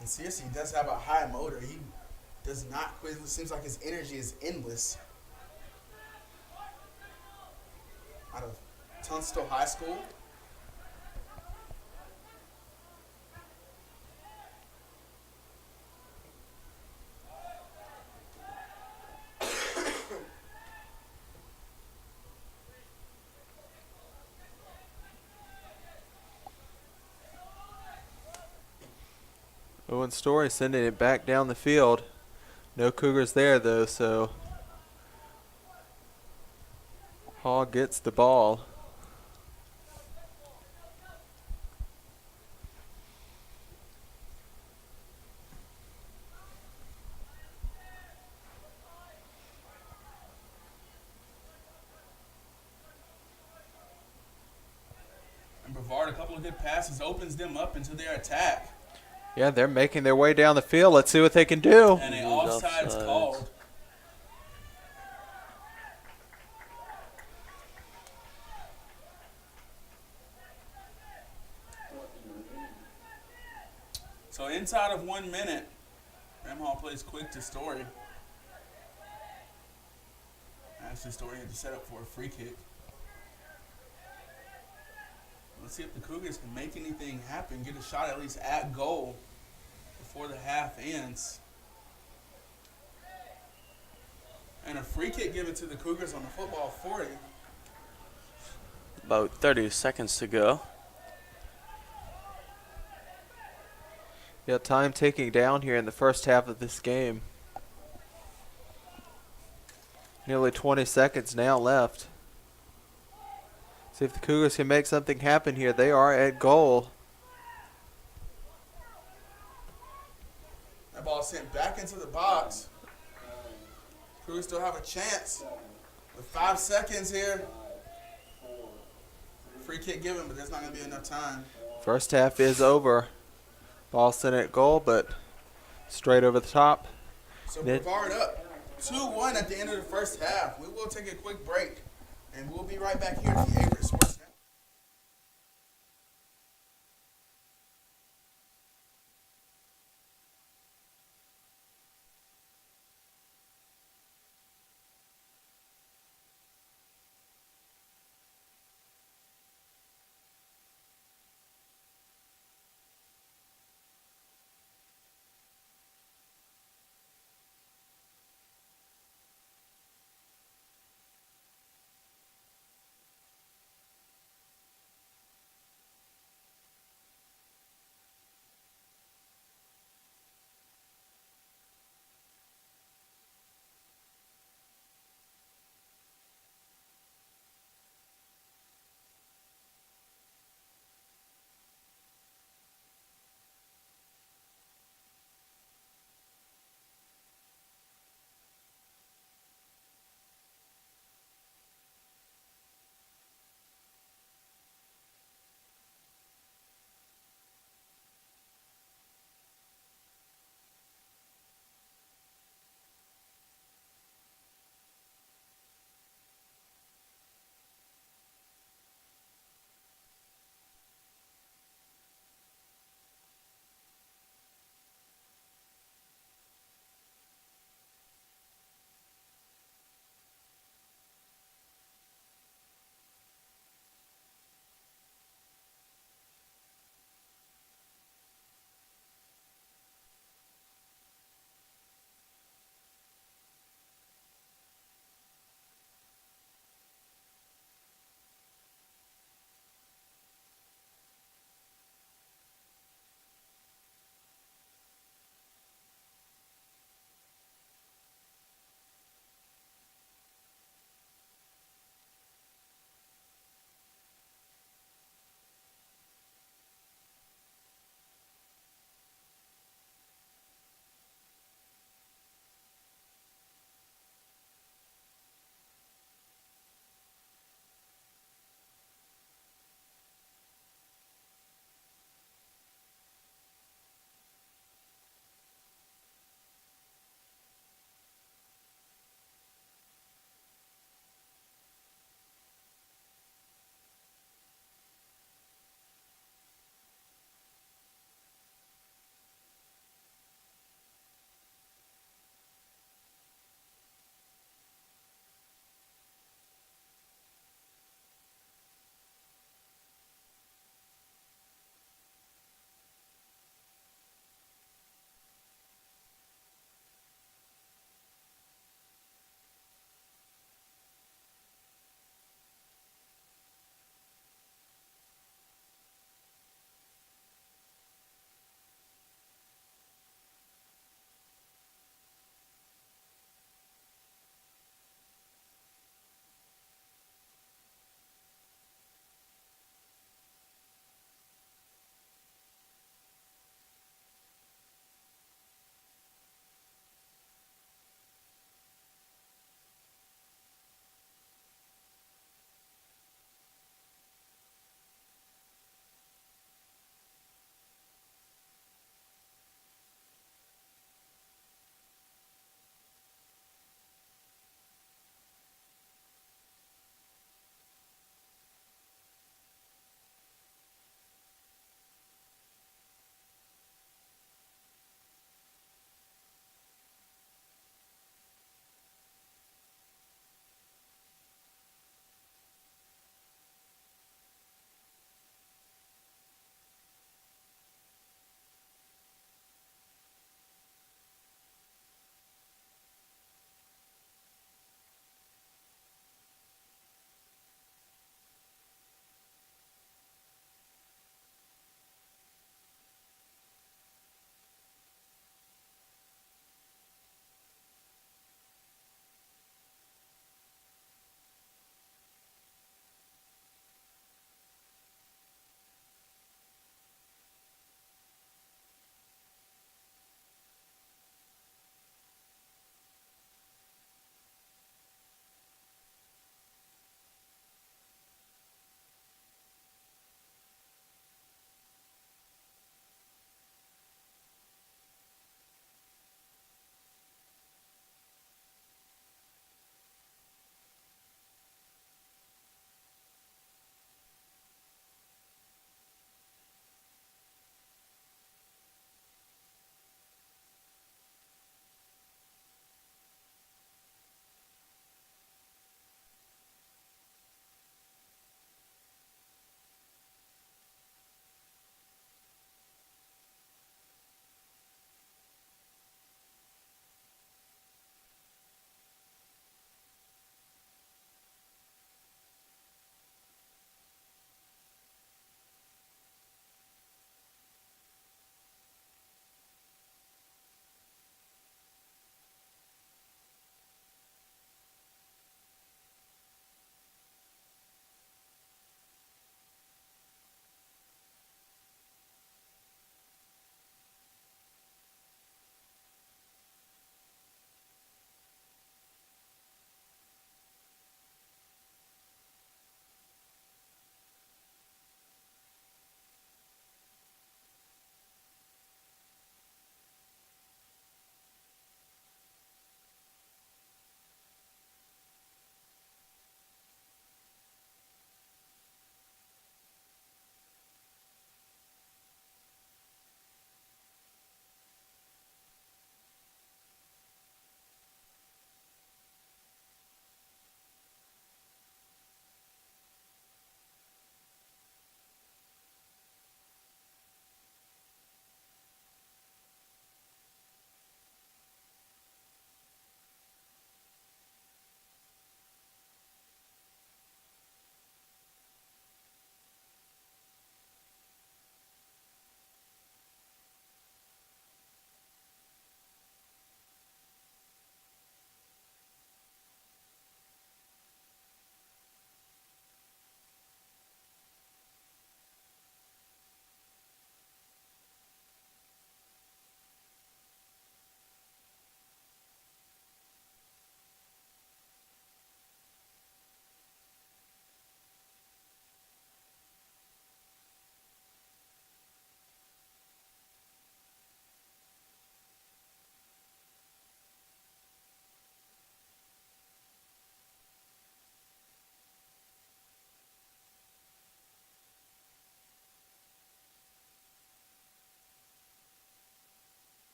A: And Searcy does have a high motor. He does not quit. It seems like his energy is endless. Out of Tunstall High School.
B: Owen Story sending it back down the field. No Cougars there though, so Hall gets the ball.
A: And Brevard, a couple of good passes, opens them up into their attack.
B: Yeah, they're making their way down the field. Let's see what they can do.
A: And a
D: Offsides.
A: offside's called. So inside of 1 minute, Bramhall plays quick to Story. Actually, Story had to set up for a free kick. Let's see if the Cougars can make anything happen, get a shot at least at goal before the half ends. And a free kick given to the Cougars on the football 40.
E: About 30 seconds to go.
B: Yeah, time ticking down here in the first half of this game. Nearly 20 seconds now left. See if the Cougars can make something happen here. They are at goal.
A: That ball sent back into the box. Cougars still have a chance with 5 seconds here. Free kick given, but there's not going to be enough time.
B: First half is over. Ball sent at goal, but straight over the top.
A: So
B: Ned?
A: Brevard up 2-1 at the end of the first half. We will take a quick break, and we'll be right back here at the Averett Sports Network.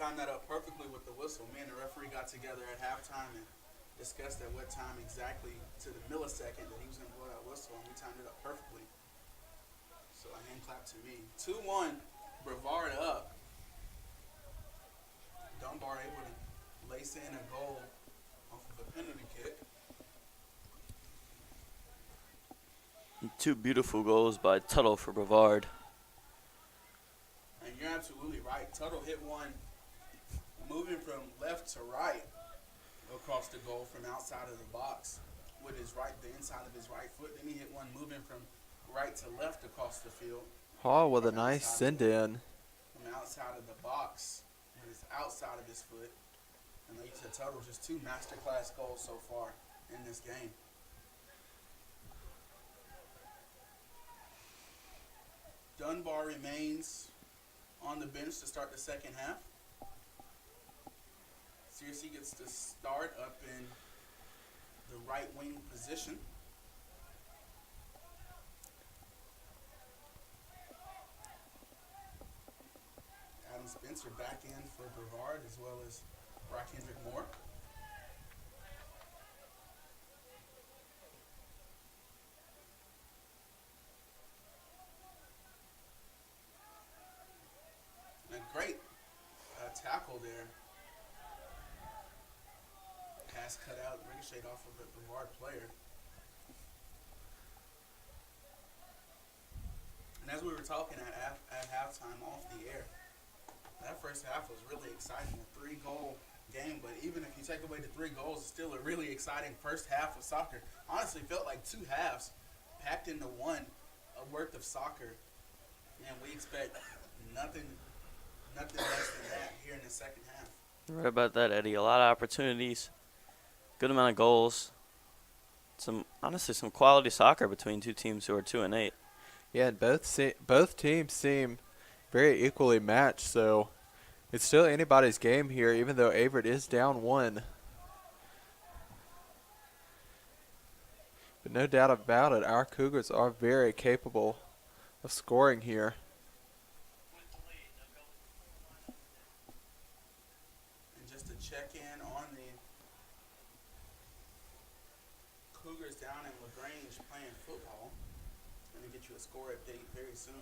A: timed that up perfectly with the whistle. Me and the referee got together at halftime and discussed at what time exactly to the millisecond that he was going to blow that whistle, and we timed it up perfectly. So a hand clap to me. 2-1, Brevard up. Dunbar able to lace in a goal off of a penalty kick.
E: Two beautiful goals by Tuttle for Brevard.
A: And you're absolutely right. Tuttle hit one moving from left to right across the goal from outside of the box with the inside of his right foot. Then he hit one moving from right to left across the field.
B: Hall with a nice send-in.
A: From outside of the box with his outside of his foot. And like you said, Tuttle, just 2 masterclass goals so far in this game. Dunbar remains on the bench to start the second half. Searcy gets to start up in the right wing position. Adam Spencer back in for Brevard as well as Brock Hendrick Moore. And a great tackle there. Pass cut out, ricocheted off of a Brevard player. And as we were talking at halftime off the air, that first half was really exciting, a 3-goal game. But even if you take away the 3 goals, it's still a really exciting first half of soccer. Honestly, felt like 2 halves packed into one worth of soccer. And we expect nothing less than that here in the second half.
E: Right about that, Eddie. A lot of opportunities, good amount of goals. Honestly, some quality soccer between two teams who are 2-8.
B: Yeah, and both teams seem very equally matched, so it's still anybody's game here, even though Averett is down 1. But no doubt about it, our Cougars are very capable of scoring here.
A: And just to check in on the Cougars down in LaGrange playing football. Going to get you a score update very soon.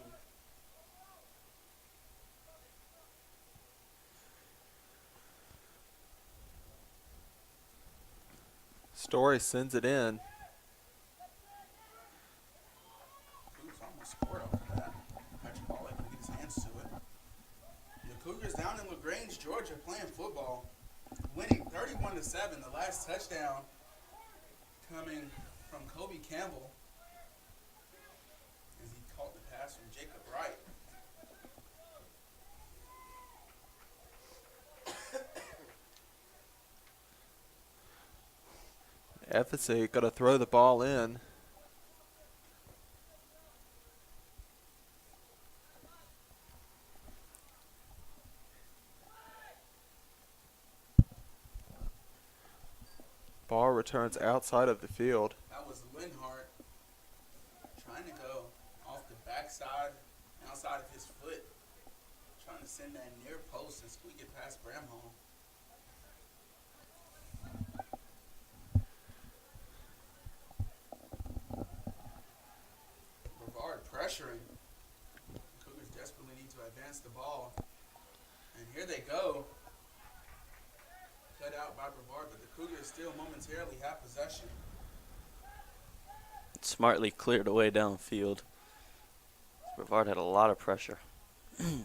B: Story sends it in.
A: Cougars almost scored off of that. Patrick Hall able to get his hands to it. The Cougars down in LaGrange, Georgia, playing football, winning 31-7. The last touchdown coming from Kobe Campbell as he caught the pass from Jacob Wright.
B: FSA got to throw the ball in. Ball returns outside of the field.
A: That was Linhart trying to go off the backside, outside of his foot, trying to send that near post and squeak it past Bramhall. Brevard pressuring. Cougars desperately need to advance the ball. And here they go. Cut out by Brevard, but the Cougars still momentarily have possession.
E: Smartly cleared away downfield. Brevard had a lot of pressure.
A: Story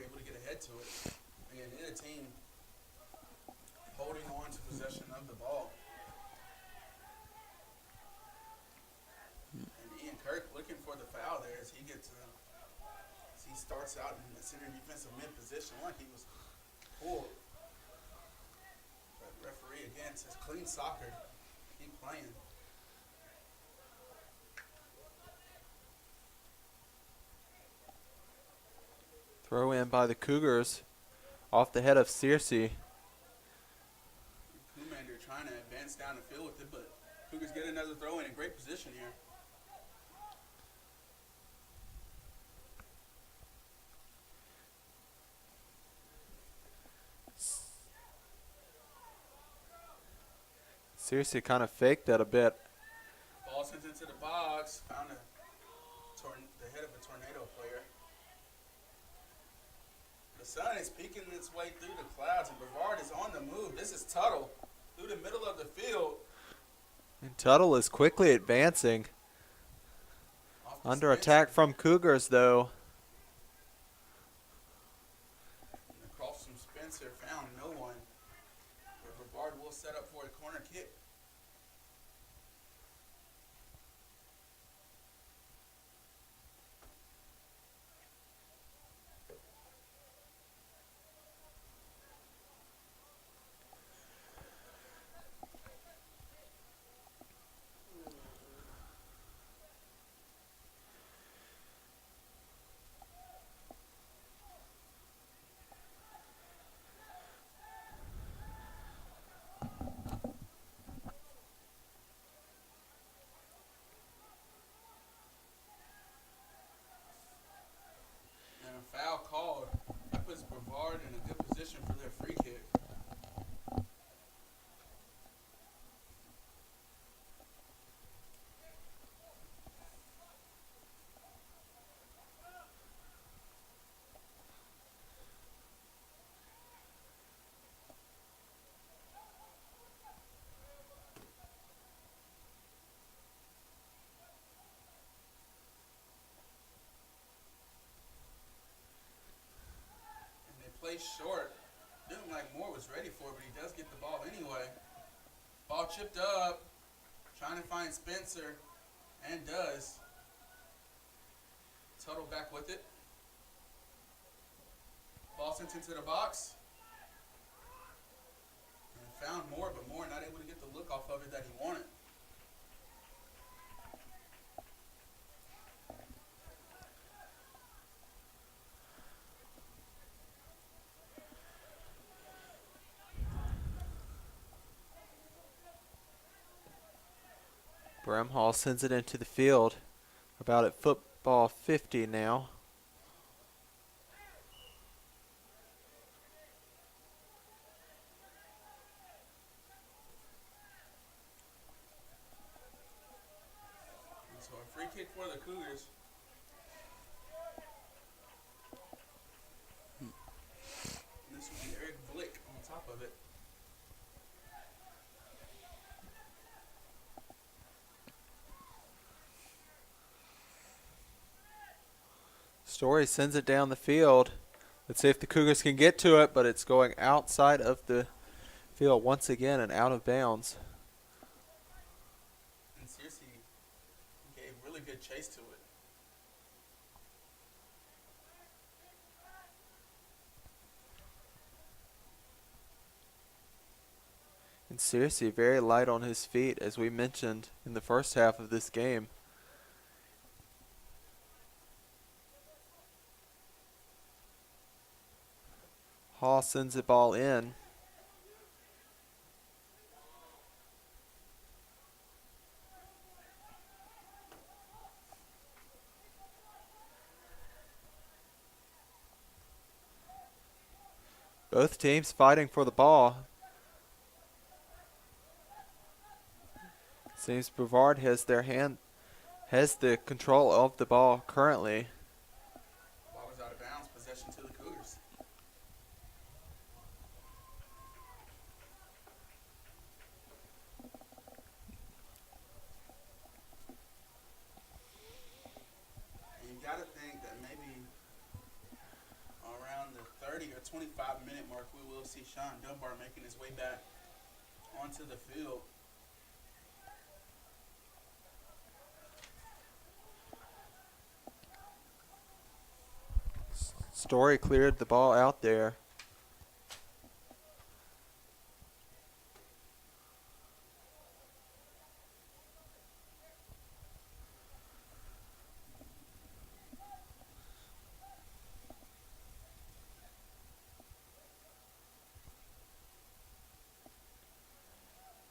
A: able to get ahead to it. Again, in a team holding on to possession of the ball. And Ian Kirk looking for the foul there as he starts out in the center defensive mid position like he was pulled. But referee again says clean soccer. Keep playing.
B: Throw in by the Cougars off the head of Searcy.
A: Commander trying to advance down the field with it, but Cougars get another throw in great position here.
B: Seriously, kind of faked that a bit.
A: Ball sent into the box. Found the head of a tornado player. The sun is peeking its way through the clouds, and Brevard is on the move. This is Tuttle through the middle of the field.
B: And Tuttle is quickly advancing.
A: Off to
B: Under
A: Spencer.
B: attack from Cougars, though.
A: And across from Spencer, found no one. But Brevard will set up for a corner kick. And a foul called. That puts Brevard in a good position for their free kick. And they play short. Didn't look like Moore was ready for it, but he does get the ball anyway. Ball chipped up. Trying to find Spencer. And does. Tuttle back with it. Ball sent into the box. And found Moore, but Moore not able to get the look off of it that he wanted.
B: Bramhall sends it into the field. About at football 50 now.
A: And so a free kick for the Cougars. And this will be Eric Blick on top of it.
B: Story sends it down the field. Let's see if the Cougars can get to it, but it's going outside of the field once again and out of bounds.
A: And seriously, gave really good chase to it.
B: And seriously, very light on his feet, as we mentioned in the first half of this game. Hall sends the ball in. Both teams fighting for the ball. Seems Brevard has the control of the ball currently.
A: Ball was out of bounds. Possession to the Cougars. And you got to think that maybe around the 30 or 25 minute mark, we will see Sean Dunbar making his way back onto the field.
B: Story cleared the ball out there.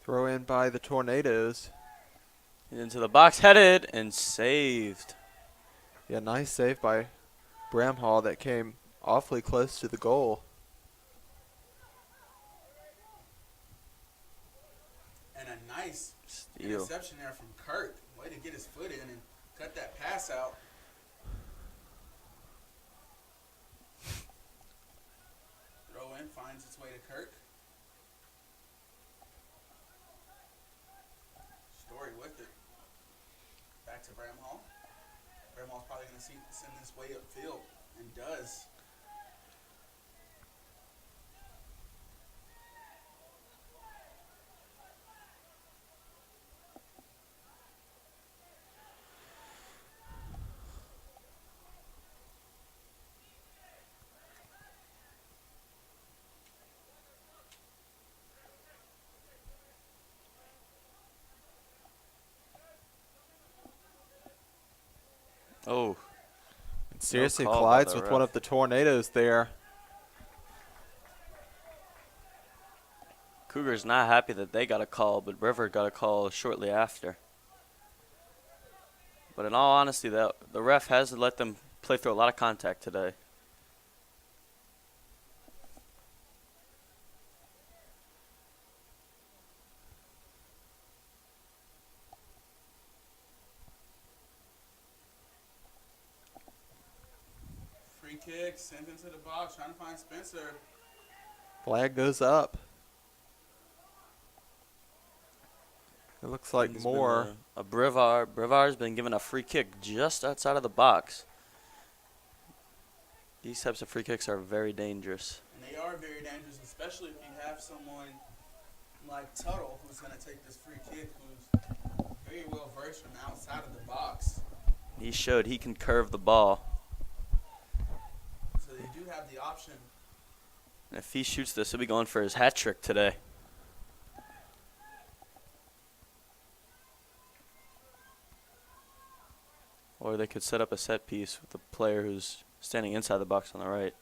B: Throw in by the Tornadoes.
E: Into the box, headed and saved.
B: Yeah, nice save by Bramhall that came awfully close to the goal.
A: And a Nice
E: Steal.
A: interception there from Kirk. Way to get his foot in and cut that pass out. Throw in, finds its way to Kirk. Story with it. Back to Bramhall. Bramhall's probably going to send this way upfield, and does.
E: Oh,
B: Seriously
E: call by
B: collides
E: the
B: with one
E: ref.
B: of the tornadoes there.
E: Cougars not happy that they got a call, but Brevard got a call shortly after. But in all honesty, the ref has let them play through a lot of contact today.
A: Free kick, sent into the box, trying to find Spencer.
B: Flag goes up. It looks like
E: It's been
B: more.
E: a Brevard. Brevard's been given a free kick just outside of the box. These types of free kicks are very dangerous.
A: And they are very dangerous, especially if you have someone like Tuttle who's going to take this free kick, who's very well versed from outside of the box.
E: He showed he can curve the ball.
A: So they do have the option.
E: And if he shoots this, he'll be going for his hat trick today. Or they could set up a set piece with the player who's standing inside the box on the right.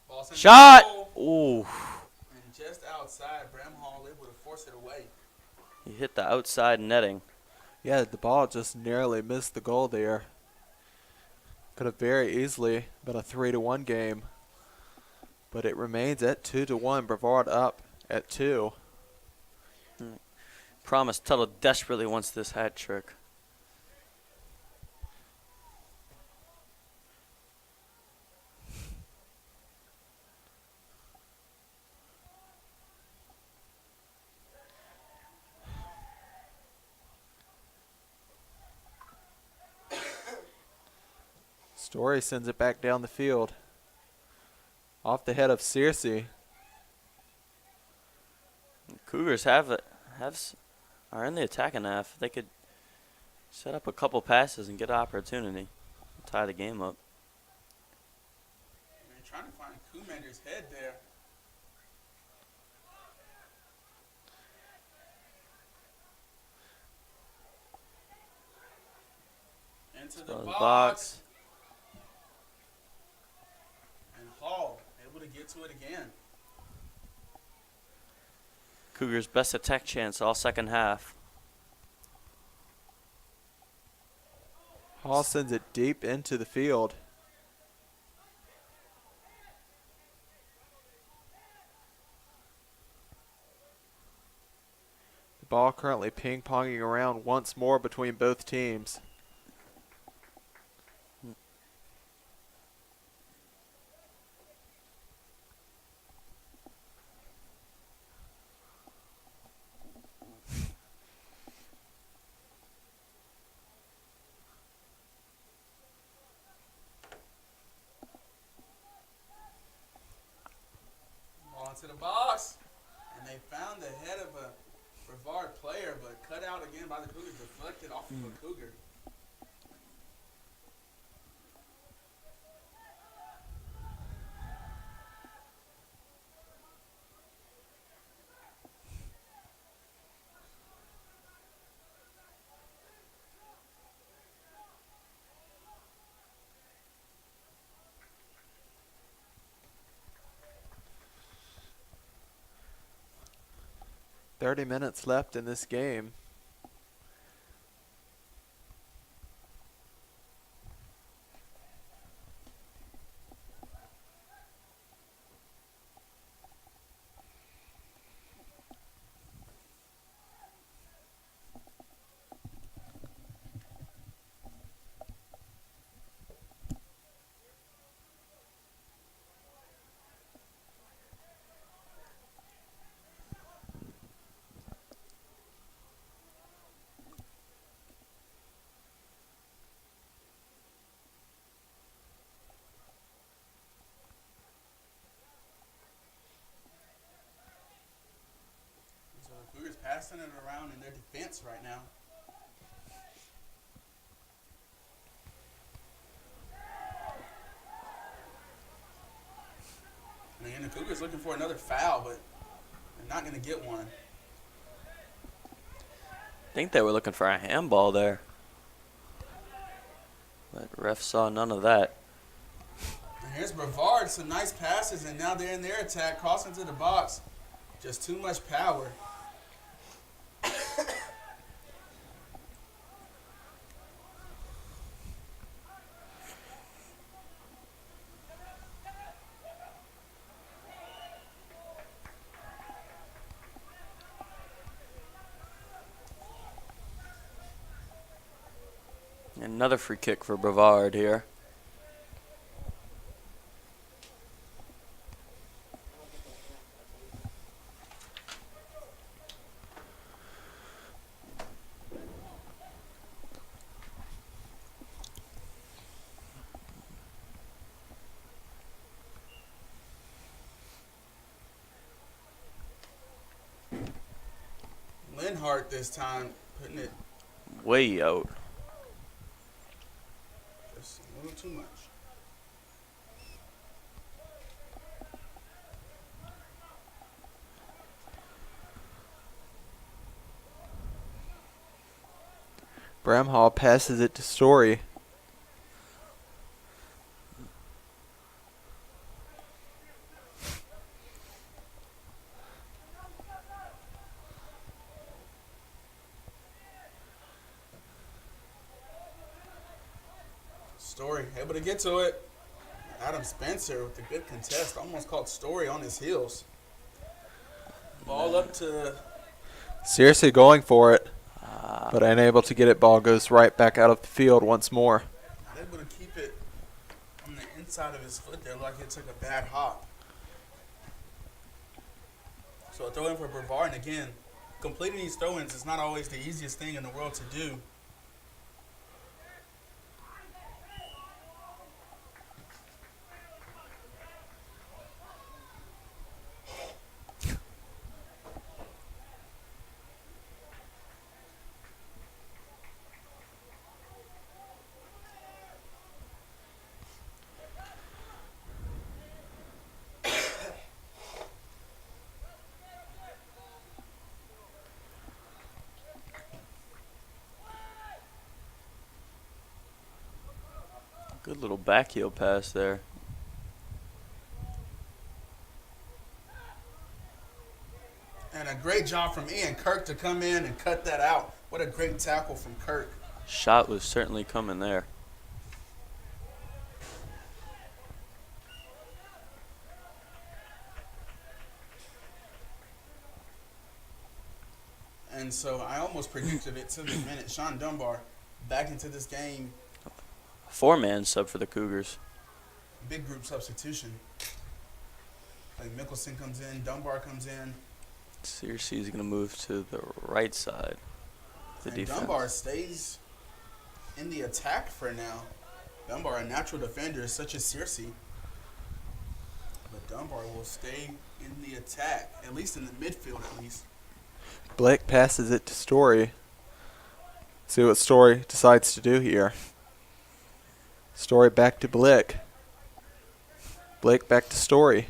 A: Ball sent to
E: Shot!
A: the goal,
E: Ooh.
A: and just outside, Bramhall able to force it away.
E: He hit the outside netting.
B: Yeah, the ball just narrowly missed the goal there. Could have very easily been a 3-1 game. But it remains at 2-1. Brevard up at 2.
E: Promise Tuttle desperately wants this hat trick.
B: Story sends it back down the field. Off the head of Searcy.
E: Cougars are in the attacking half. They could set up a couple passes and get an opportunity to tie the game up.
A: And they're trying to find Kuhmander's head there. Into the box. And Hall able to get to it again.
E: Cougars' best attack chance all second half.
B: Hall sends it deep into the field. The ball currently ping-ponging around once more between both teams.
A: Ball into the box. And they found the head of a Brevard player, but cut out again by the Cougars, deflected off of a Cougar.
B: Minutes left in this game.
A: passing it around in their defense right now. And again, the Cougars looking for another foul, but they're not going to get one.
E: I think they were looking for a handball there. But ref saw none of that.
A: And here's Brevard, some nice passes, and now they're in their attack, crossing to the box. Just too much power.
E: Another free kick for Brevard here.
A: Linhart this time putting it
E: Way out.
A: just a little too much.
B: Bramhall passes it to Story.
A: Story able to get to it. Adam Spencer with a good contest. Almost caught Story on his heels. Ball up to
B: Seriously going for it, but unable to get it. Ball goes right back out of the field once more.
A: not able to keep it on the inside of his foot there like it took a bad hop. So a throw in for Brevard, and again, completing these throw-ins is not always the easiest thing in the world to do.
E: Good little backheel pass there.
A: And a great job from Ian Kirk to come in and cut that out. What a great tackle from Kirk.
E: Shot was certainly coming there.
A: And so I almost predicted it to the minute. Sean Dunbar back into this game.
E: Four-man sub for the Cougars.
A: Big group substitution. Like Mickelson comes in, Dunbar comes in.
E: Searcy is going to move to the right side. The
A: And
E: defense.
A: Dunbar stays in the attack for now. Dunbar, a natural defender such as Searcy. But Dunbar will stay in the attack, at least in the midfield at least.
B: Blake passes it to Story. See what Story decides to do here. Story back to Blick. Blake back to Story.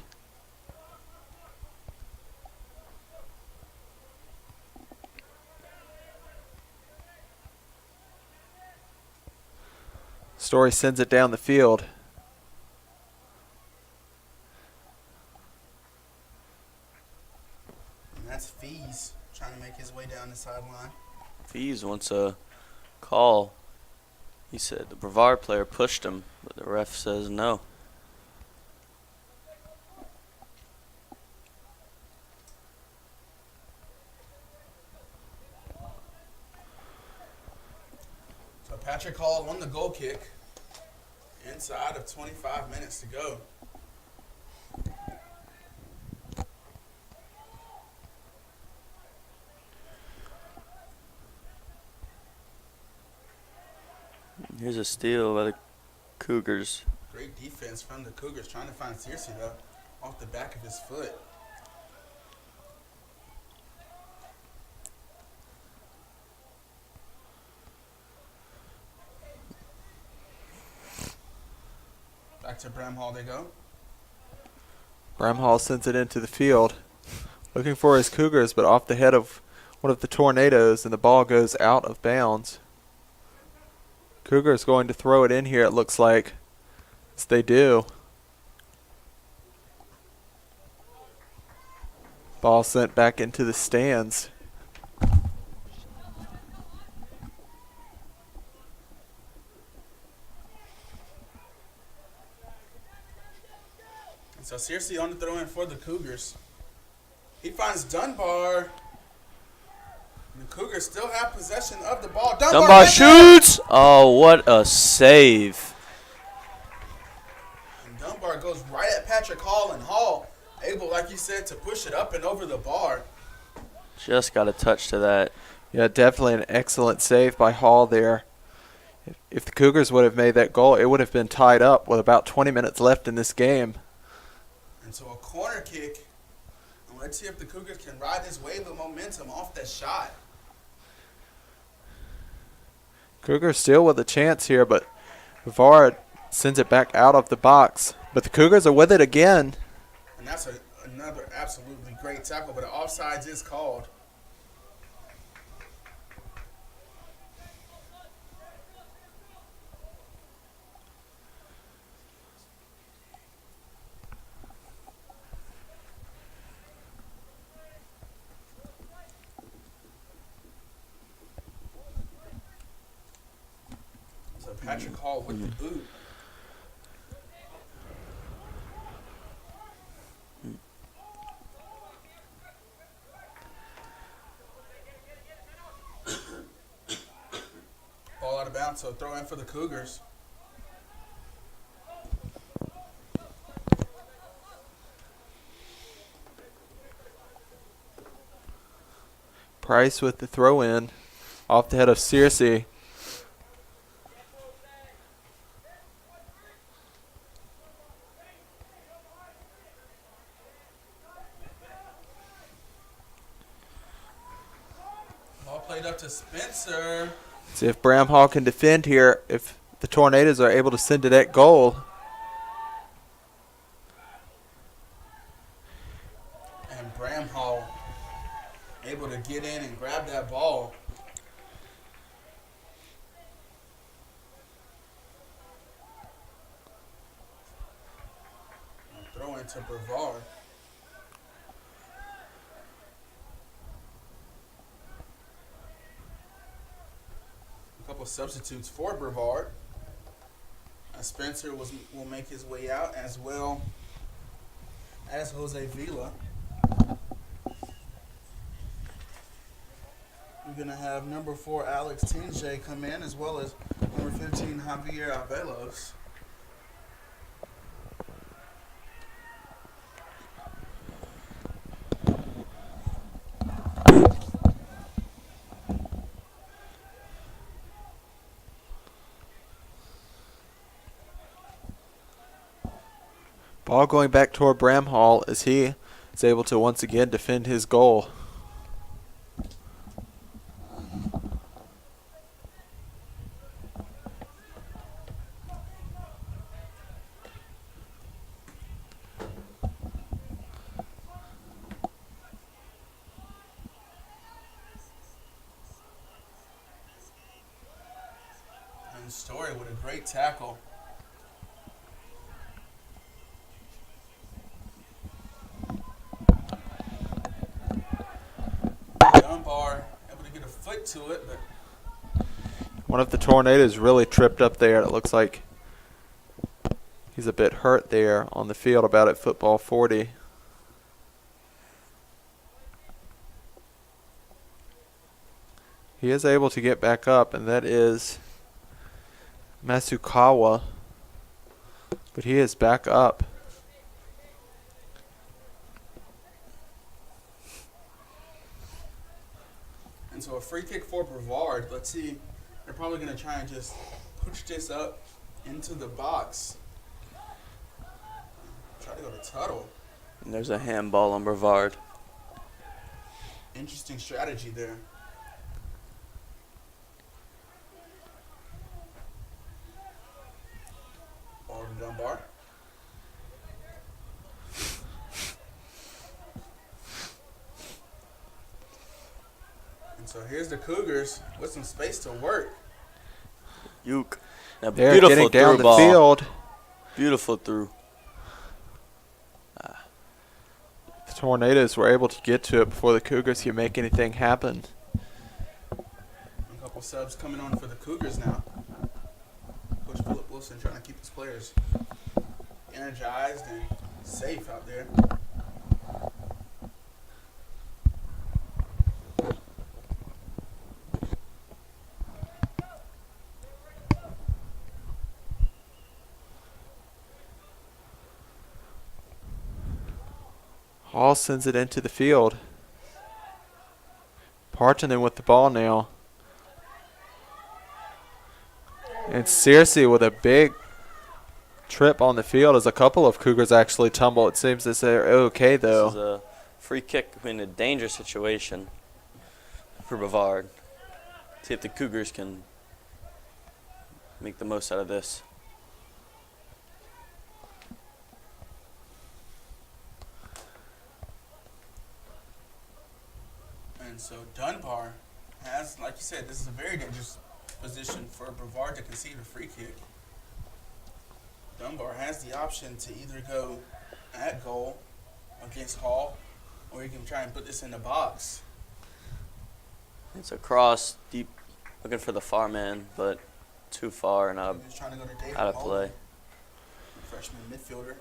B: Story sends it down the field.
A: And that's Fees trying to make his way down the sideline.
E: Fees wants a call. He said the Brevard player pushed him, but the ref says no.
A: So Patrick Hall won the goal kick inside of 25 minutes to go.
E: Here's a steal by the Cougars.
A: Great defense from the Cougars, trying to find Searcy though, off the back of his foot. Back to Bramhall they go.
B: Bramhall sends it into the field, looking for his Cougars, but off the head of one of the Tornadoes, and the ball goes out of bounds. Cougars going to throw it in here, it looks like. Yes, they do. Ball sent back into the stands.
A: So Searcy on the throw in for the Cougars. He finds Dunbar. The Cougars still have possession of the ball.
E: Dunbar shoots. Oh, what a save.
A: And Dunbar goes right at Patrick Hall, and Hall able, like you said, to push it up and over the bar.
E: Just got a touch to that.
B: Yeah, definitely an excellent save by Hall there. If the Cougars would have made that goal, it would have been tied up with about 20 minutes left in this game.
A: And so a corner kick. And let's see if the Cougars can ride this wave of momentum off that shot.
B: Cougars still with a chance here, but Brevard sends it back out of the box. But the Cougars are with it again.
A: And that's another absolutely great tackle, but the offsides is called. So Patrick Hall with the boot. Ball out of bounds, so throw in for the Cougars.
B: Price with the throw in off the head of Searcy.
A: Ball played up to Spencer.
B: See if Bramhall can defend here. If the Tornadoes are able to send it at goal.
A: And Bramhall able to get in and grab that ball. And throw into Brevard. A couple substitutes for Brevard. Spencer will make his way out, as well as Jose Vila. We're going to have number 4 Alex Tinjay come in, as well as number 15 Javier Avelos.
B: Ball going back toward Bramhall as he is able to once again defend his goal.
A: And Story with a great tackle. Dunbar able to get a foot to it, but
B: One of the Tornadoes really tripped up there. It looks like he's a bit hurt there on the field, about at football 40. He is able to get back up, and that is Masukawa. But he is back up.
A: and so a free kick for Brevard. Let's see. They're probably going to try and just push this up into the box. Try to go to Tuttle.
E: And there's a handball on Brevard.
A: Interesting strategy there. Ball to Dunbar. So here's the Cougars with some space to work.
E: Uke. A
B: They're
E: beautiful
B: getting down
E: through
B: the
E: ball.
B: field.
E: Beautiful through.
B: The Tornadoes were able to get to it before the Cougars could make anything happen.
A: A couple subs coming on for the Cougars now. Coach Philip Wilson trying to keep his players energized and safe out there.
B: Hall sends it into the field. Partonen with the ball now. And Searcy with a big trip on the field as a couple of Cougars actually tumble. It seems as they're okay,
E: This is
B: though.
E: a free kick in a dangerous situation for Brevard. See if the Cougars can make the most out of this.
A: And so Dunbar has, like you said, this is a very dangerous position for Brevard to concede a free kick. Dunbar has the option to either go at goal against Hall, or he can try and put this in the box.
E: It's a cross, deep, looking for the far man, but too far and out
A: He's trying to go to David
E: of
A: Mullen,
E: play.
A: freshman midfielder.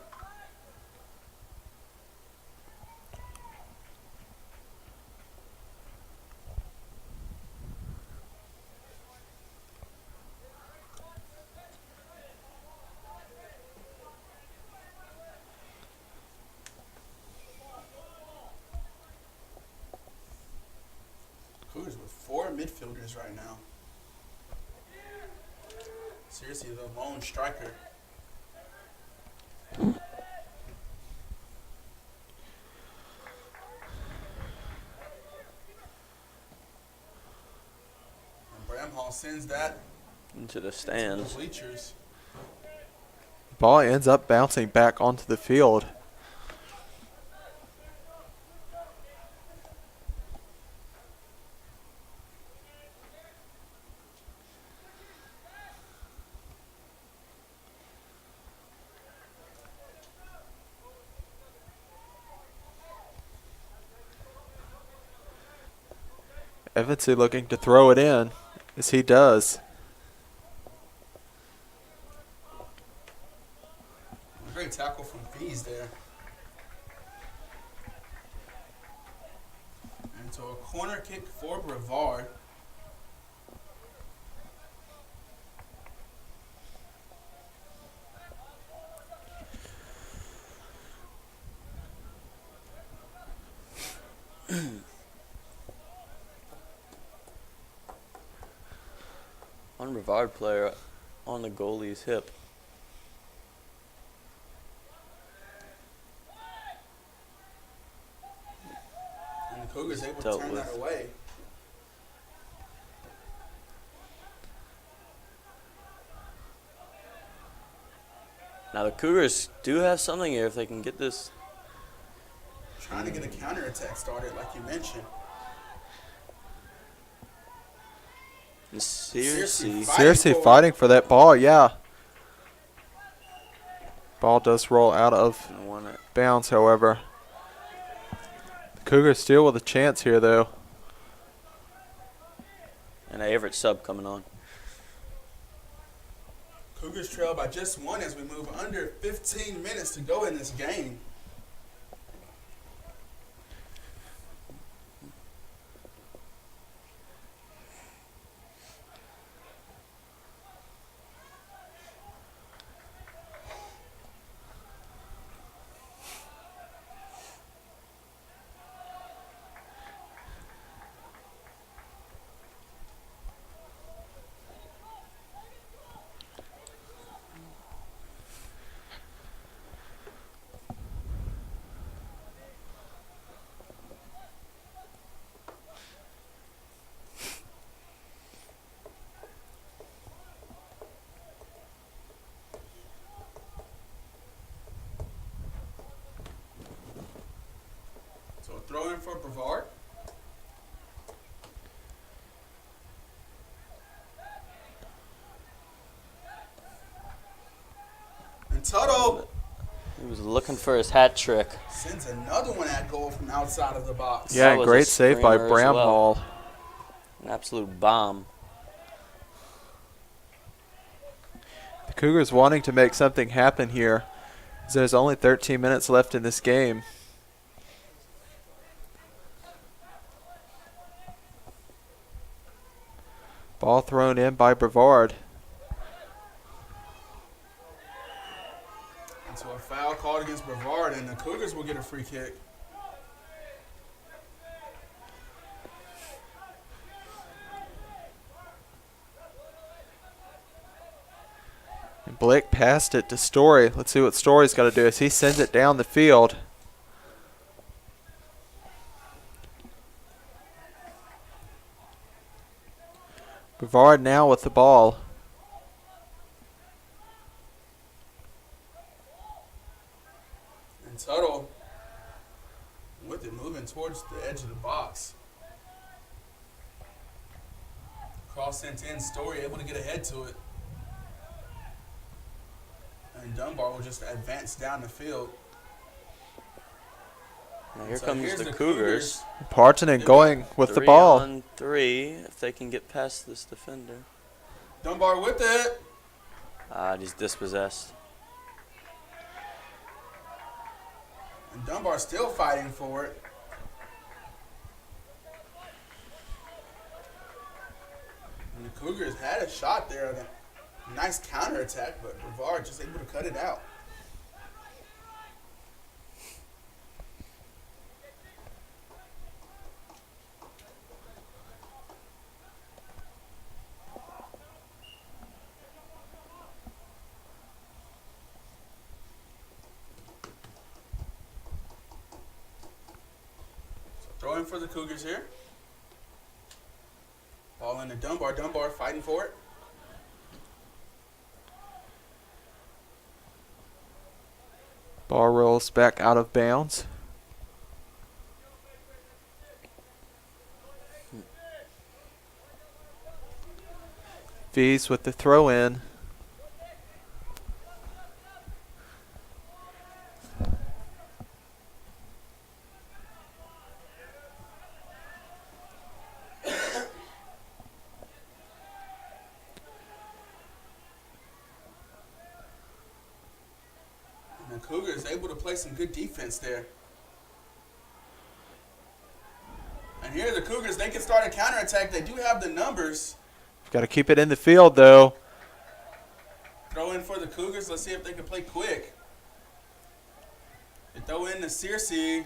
A: Cougars with 4 midfielders right now. Seriously, the lone striker. And Bramhall sends that
E: Into the
A: into the
E: stands.
A: bleachers.
B: Ball ends up bouncing back onto the field. Evanson looking to throw it in, as he does.
A: Great tackle from Fees there. And so a corner kick for Brevard.
E: One Brevard player on the goalie's hip.
A: And the Cougars able to
E: Dealt
A: turn
E: with.
A: that away.
E: Now the Cougars do have something here if they can get this.
A: Trying to get a counterattack started, like you mentioned.
E: Seriously.
B: Seriously fighting for that ball, yeah. Ball does roll out of bounds, however. The Cougars still with a chance here, though.
E: And an Averett sub coming on.
A: Cougars trail by just 1 as we move under 15 minutes to go in this game. So a throw in for Brevard. And Tuttle
E: He was looking for his hat trick.
A: sends another one at goal from outside of the box.
B: Yeah,
E: That was a
B: great save by
E: screamer as well.
B: Bramhall.
E: An absolute bomb.
B: The Cougars wanting to make something happen here. As there's only 13 minutes left in this game. Ball thrown in by Brevard.
A: And so a foul called against Brevard, and the Cougars will get a free kick.
B: And Blake passed it to Story. Let's see what Story's got to do as he sends it down the field. Brevard now with the ball.
A: And Tuttle with it moving towards the edge of the box. Cross sent in, Story able to get ahead to it. And Dunbar will just advance down the field.
E: Now here
A: So
E: comes
A: here's
E: the Cougars.
B: Partonen going with the ball.
E: 3-on-3 if they can get past this defender.
A: Dunbar with it.
E: He's dispossessed.
A: And Dunbar still fighting for it. And the Cougars had a shot there. A nice counterattack, but Brevard just able to cut it out. Throwing for the Cougars here. Ball into Dunbar. Dunbar fighting for it.
B: Ball rolls back out of bounds. V's with the throw in.
A: And the Cougars able to play some good defense there. And here the Cougars, they can start a counterattack. They do have the numbers.
B: Got to keep it in the field though.
A: Throw in for the Cougars. Let's see if they can play quick. They throw in the Searcy.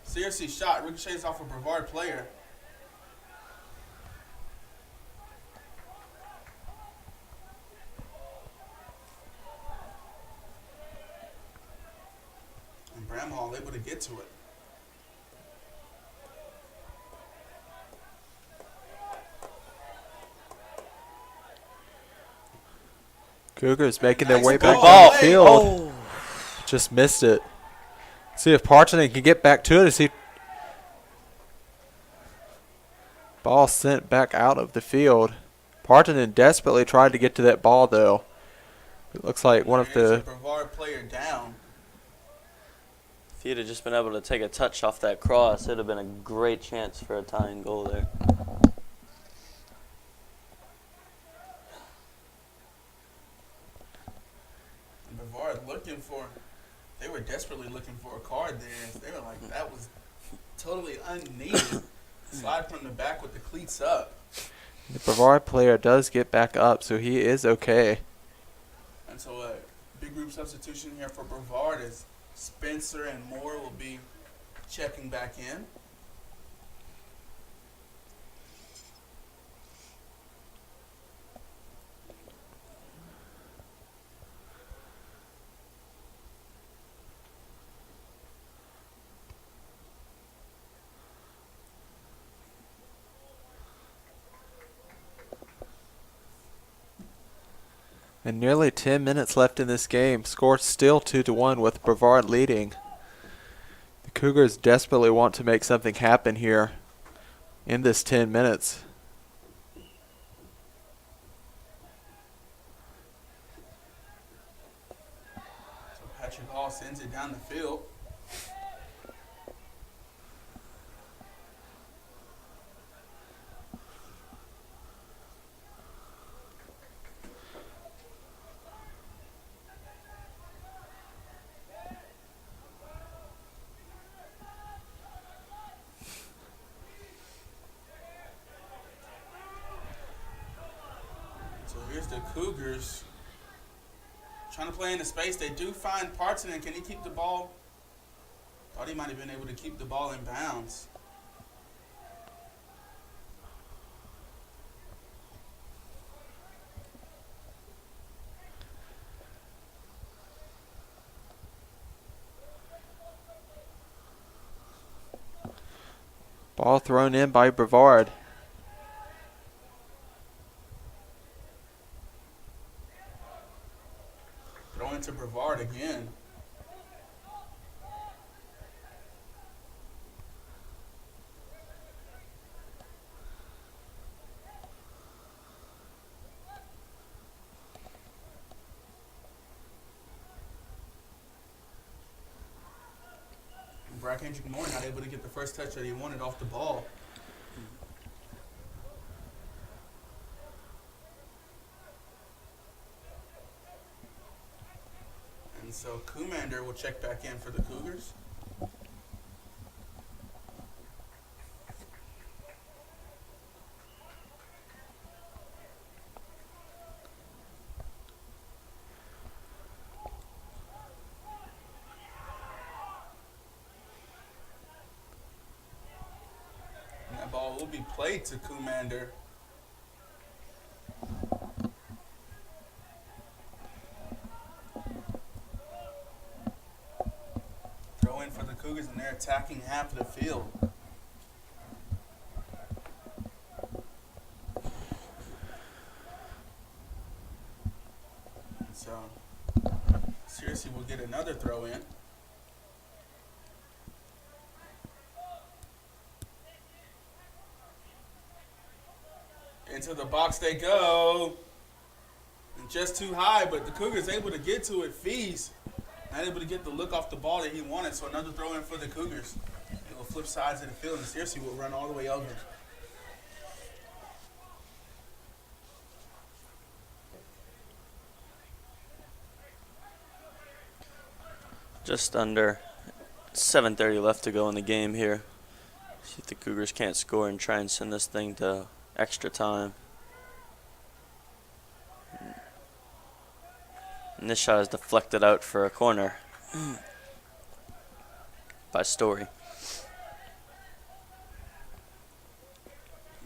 A: Searcy shot. Ricochets off a Brevard player. And Bramhall able to get to it.
B: Cougars making their
A: Nice
B: way
A: ball.
B: back down the
A: Play.
B: field.
E: Oh,
B: Just missed it. See if Partonen can get back to it. See, ball sent back out of the field. Partonen desperately tried to get to that ball though. It looks like one of
A: Here's
B: the
A: a Brevard player down.
E: if he'd have just been able to take a touch off that cross, it'd have been a great chance for a tying goal there.
A: Brevard they were desperately looking for a card there. They were like, that was totally unneeded. Slide from the back with the cleats up.
B: The Brevard player does get back up, so he is okay.
A: And so a big group substitution here for Brevard is Spencer and Moore will be checking back in.
B: And nearly 10 minutes left in this game. Score still 2-1 with Brevard leading. The Cougars desperately want to make something happen here in this 10 minutes.
A: down the field. So here's the Cougars trying to play in the space. They do find Parton. Can he keep the ball? Thought he might have been able to keep the ball in bounds.
B: Ball thrown in by Brevard.
A: Throw into Brevard again. Brad Kendrick Moore not able to get the first touch that he wanted off the ball. And so Commander will check back in for the Cougars. And that ball will be played to Commander. Throw in for the Cougars, and they're attacking half of the field. So, seriously, we'll get another throw in. Into the box they go. And just too high, but the Cougars able to get to it. Fees not able to get the look off the ball that he wanted, so another throw in for the Cougars. They will flip sides of the field, and seriously will run all the way over.
E: Just under 7:30 left to go in the game here. See if the Cougars can't score and try and send this thing to extra time. And this shot is deflected out for a corner by Story.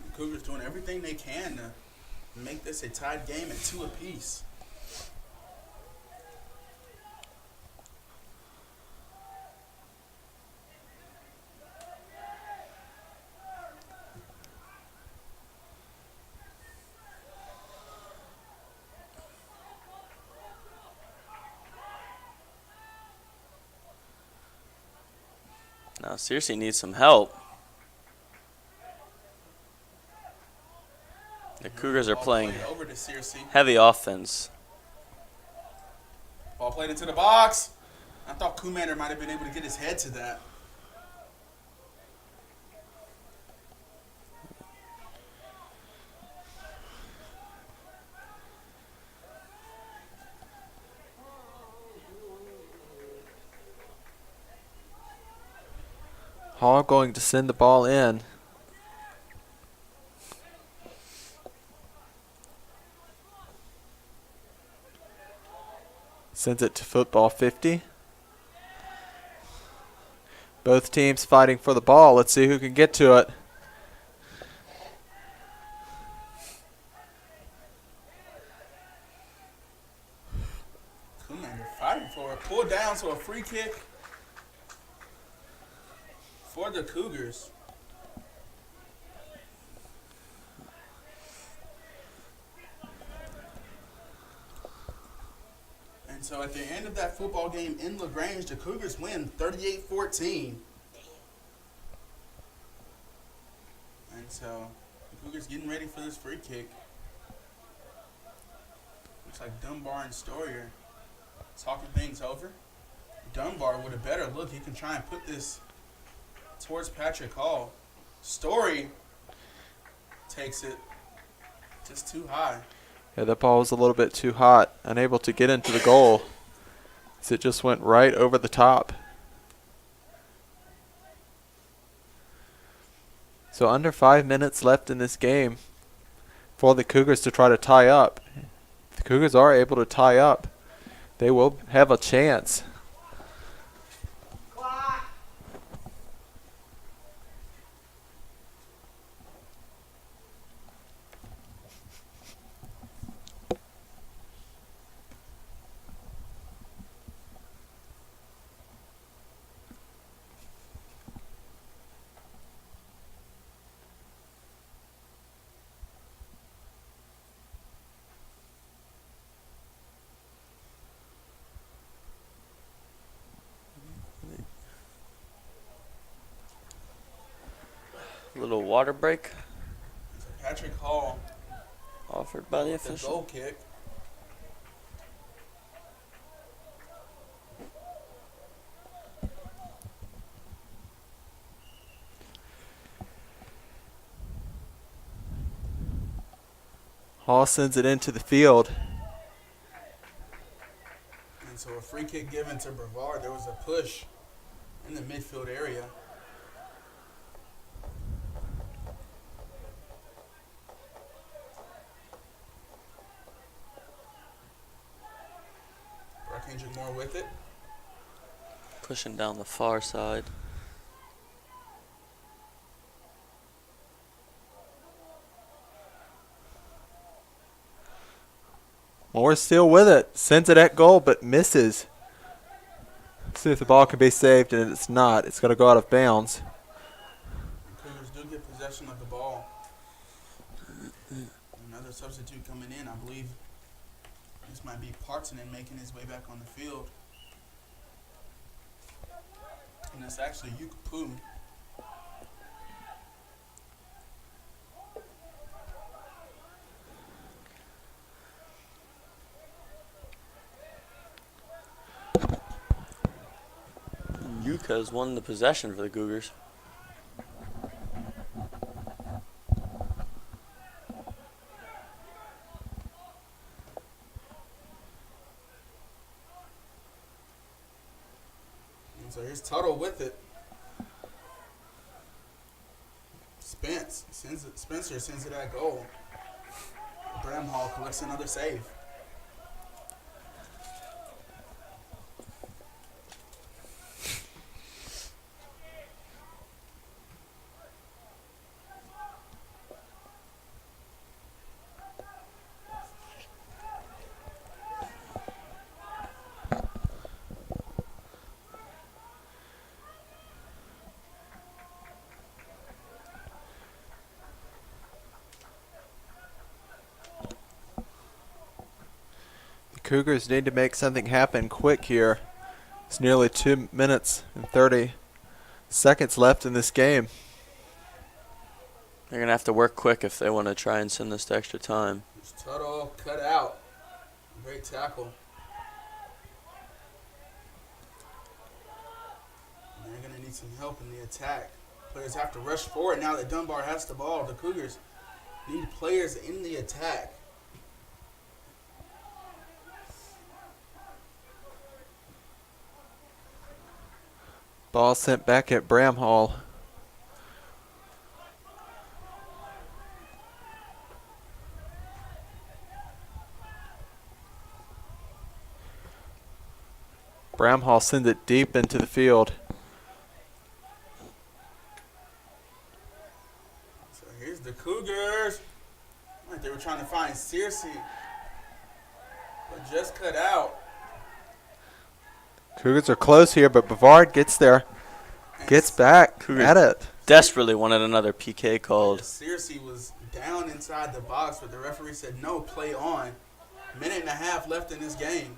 A: The Cougars doing everything they can to make this a tied game at 2 apiece.
E: Now, seriously needs some help. The Cougars are
A: Ball
E: playing
A: played over to Searcy.
E: heavy offense.
A: Ball played into the box. I thought Commander might have been able to get his head to that.
B: Hall going to send the ball in. Sends it to football 50. Both teams fighting for the ball. Let's see who can get to it.
A: Commander fighting for it. Pull down, so a free kick for the Cougars. And so at the end of that football game in LaGrange, the Cougars win 38-14. And so the Cougars getting ready for this free kick. Looks like Dunbar and Story are talking things over. Dunbar with a better look. He can try and put this towards Patrick Hall. Story takes it just too high.
B: Yeah, that ball was a little bit too hot, unable to get into the goal. As it just went right over the top. So under 5 minutes left in this game for the Cougars to try to tie up. If the Cougars are able to tie up, they will have a chance.
E: Little water break
A: So Patrick Hall,
E: offered by the
A: the
E: official.
A: goal kick.
B: Hall sends it into the field.
A: And so a free kick given to Brevard. There was a push in the midfield area. Kendrick Moore with it.
E: Pushing down the far side.
B: Moore still with it. Sends it at goal, but misses. See if the ball can be saved, and it's not. It's going to go out of bounds.
A: The Cougars do get possession of the ball. Another substitute coming in. I believe this might be Partonen making his way back on the field. And it's actually Yukapu.
E: Yuka has won the possession for the Cougars.
A: And so here's Tuttle with it. Spencer sends it at goal. Bramhall collects another save.
B: Cougars need to make something happen quick here. It's nearly 2 minutes and 30 seconds left in this game.
E: They're going to have to work quick if they want to try and send this to extra time.
A: Tuttle cut out. Great tackle. And they're going to need some help in the attack. Players have to rush forward now that Dunbar has the ball. The Cougars need players in the attack.
B: Ball sent back at Bramhall. Bramhall sends it deep into the field.
A: So here's the Cougars. Like they were trying to find Searcy, but just cut out.
B: Cougars are close here, but Brevard gets there. Gets back
E: Cougars
B: at it.
E: desperately wanted another PK called.
A: Searcy was down inside the box, but the referee said no, play on. Minute and a half left in this game.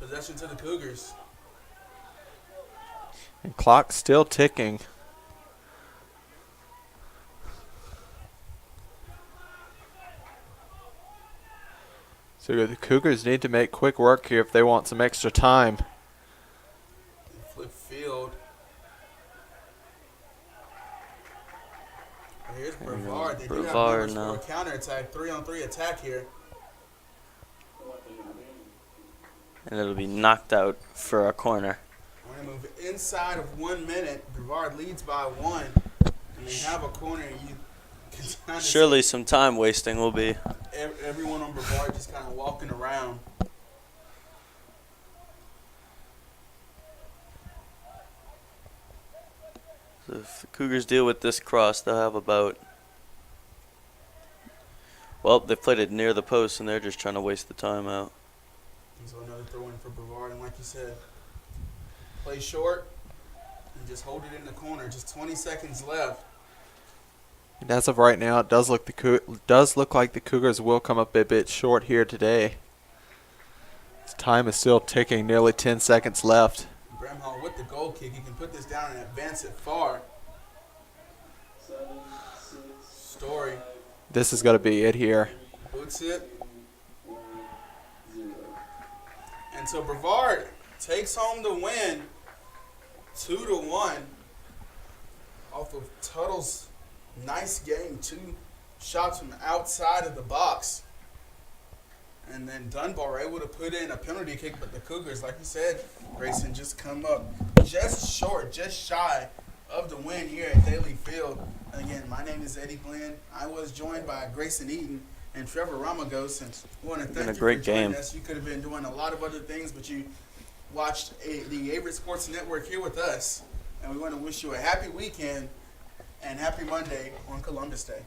A: Possession to the Cougars.
B: And clock still ticking. So the Cougars need to make quick work here if they want some extra time.
A: Here's
D: There we go.
A: Brevard. They do have
D: Brevard
A: numbers for
D: now.
A: a counterattack, 3-on-3 attack here.
D: And it'll be knocked out for a corner.
A: We're going to move inside of 1 minute. Brevard leads by 1. And they have a corner. You can kind of
D: Surely some time wasting will be.
A: see everyone on Brevard just kind of walking around.
D: So if the Cougars deal with this cross, they'll have about. Well, they played it near the post, and they're just trying to waste the time out.
A: And so another throw in for Brevard. And like you said, play short and just hold it in the corner. Just 20 seconds left.
B: And as of right now, it does look like the Cougars will come up a bit short here today. Time is still ticking, nearly 10 seconds left.
A: Bramhall with the goal kick. He can put this down and advance it far. Story
B: This is going to be it here.
A: boots it. And so Brevard takes home the win 2-1 off of Tuttle's nice game. 2 shots from outside of the box. And then Dunbar were able to put in a penalty kick, but the Cougars, like you said, Grayson, just come up just short, just shy of the win here at Daly Field. Again, my name is Eddie Glenn. I was joined by Grayson Eaton and Trevor Ramagos, and we want to thank you
D: great
A: for joining
D: game.
A: us. You could have been doing a lot of other things, but you watched the Averett Sports Network here with us, and we want to wish you a happy weekend and happy Monday on Columbus Day.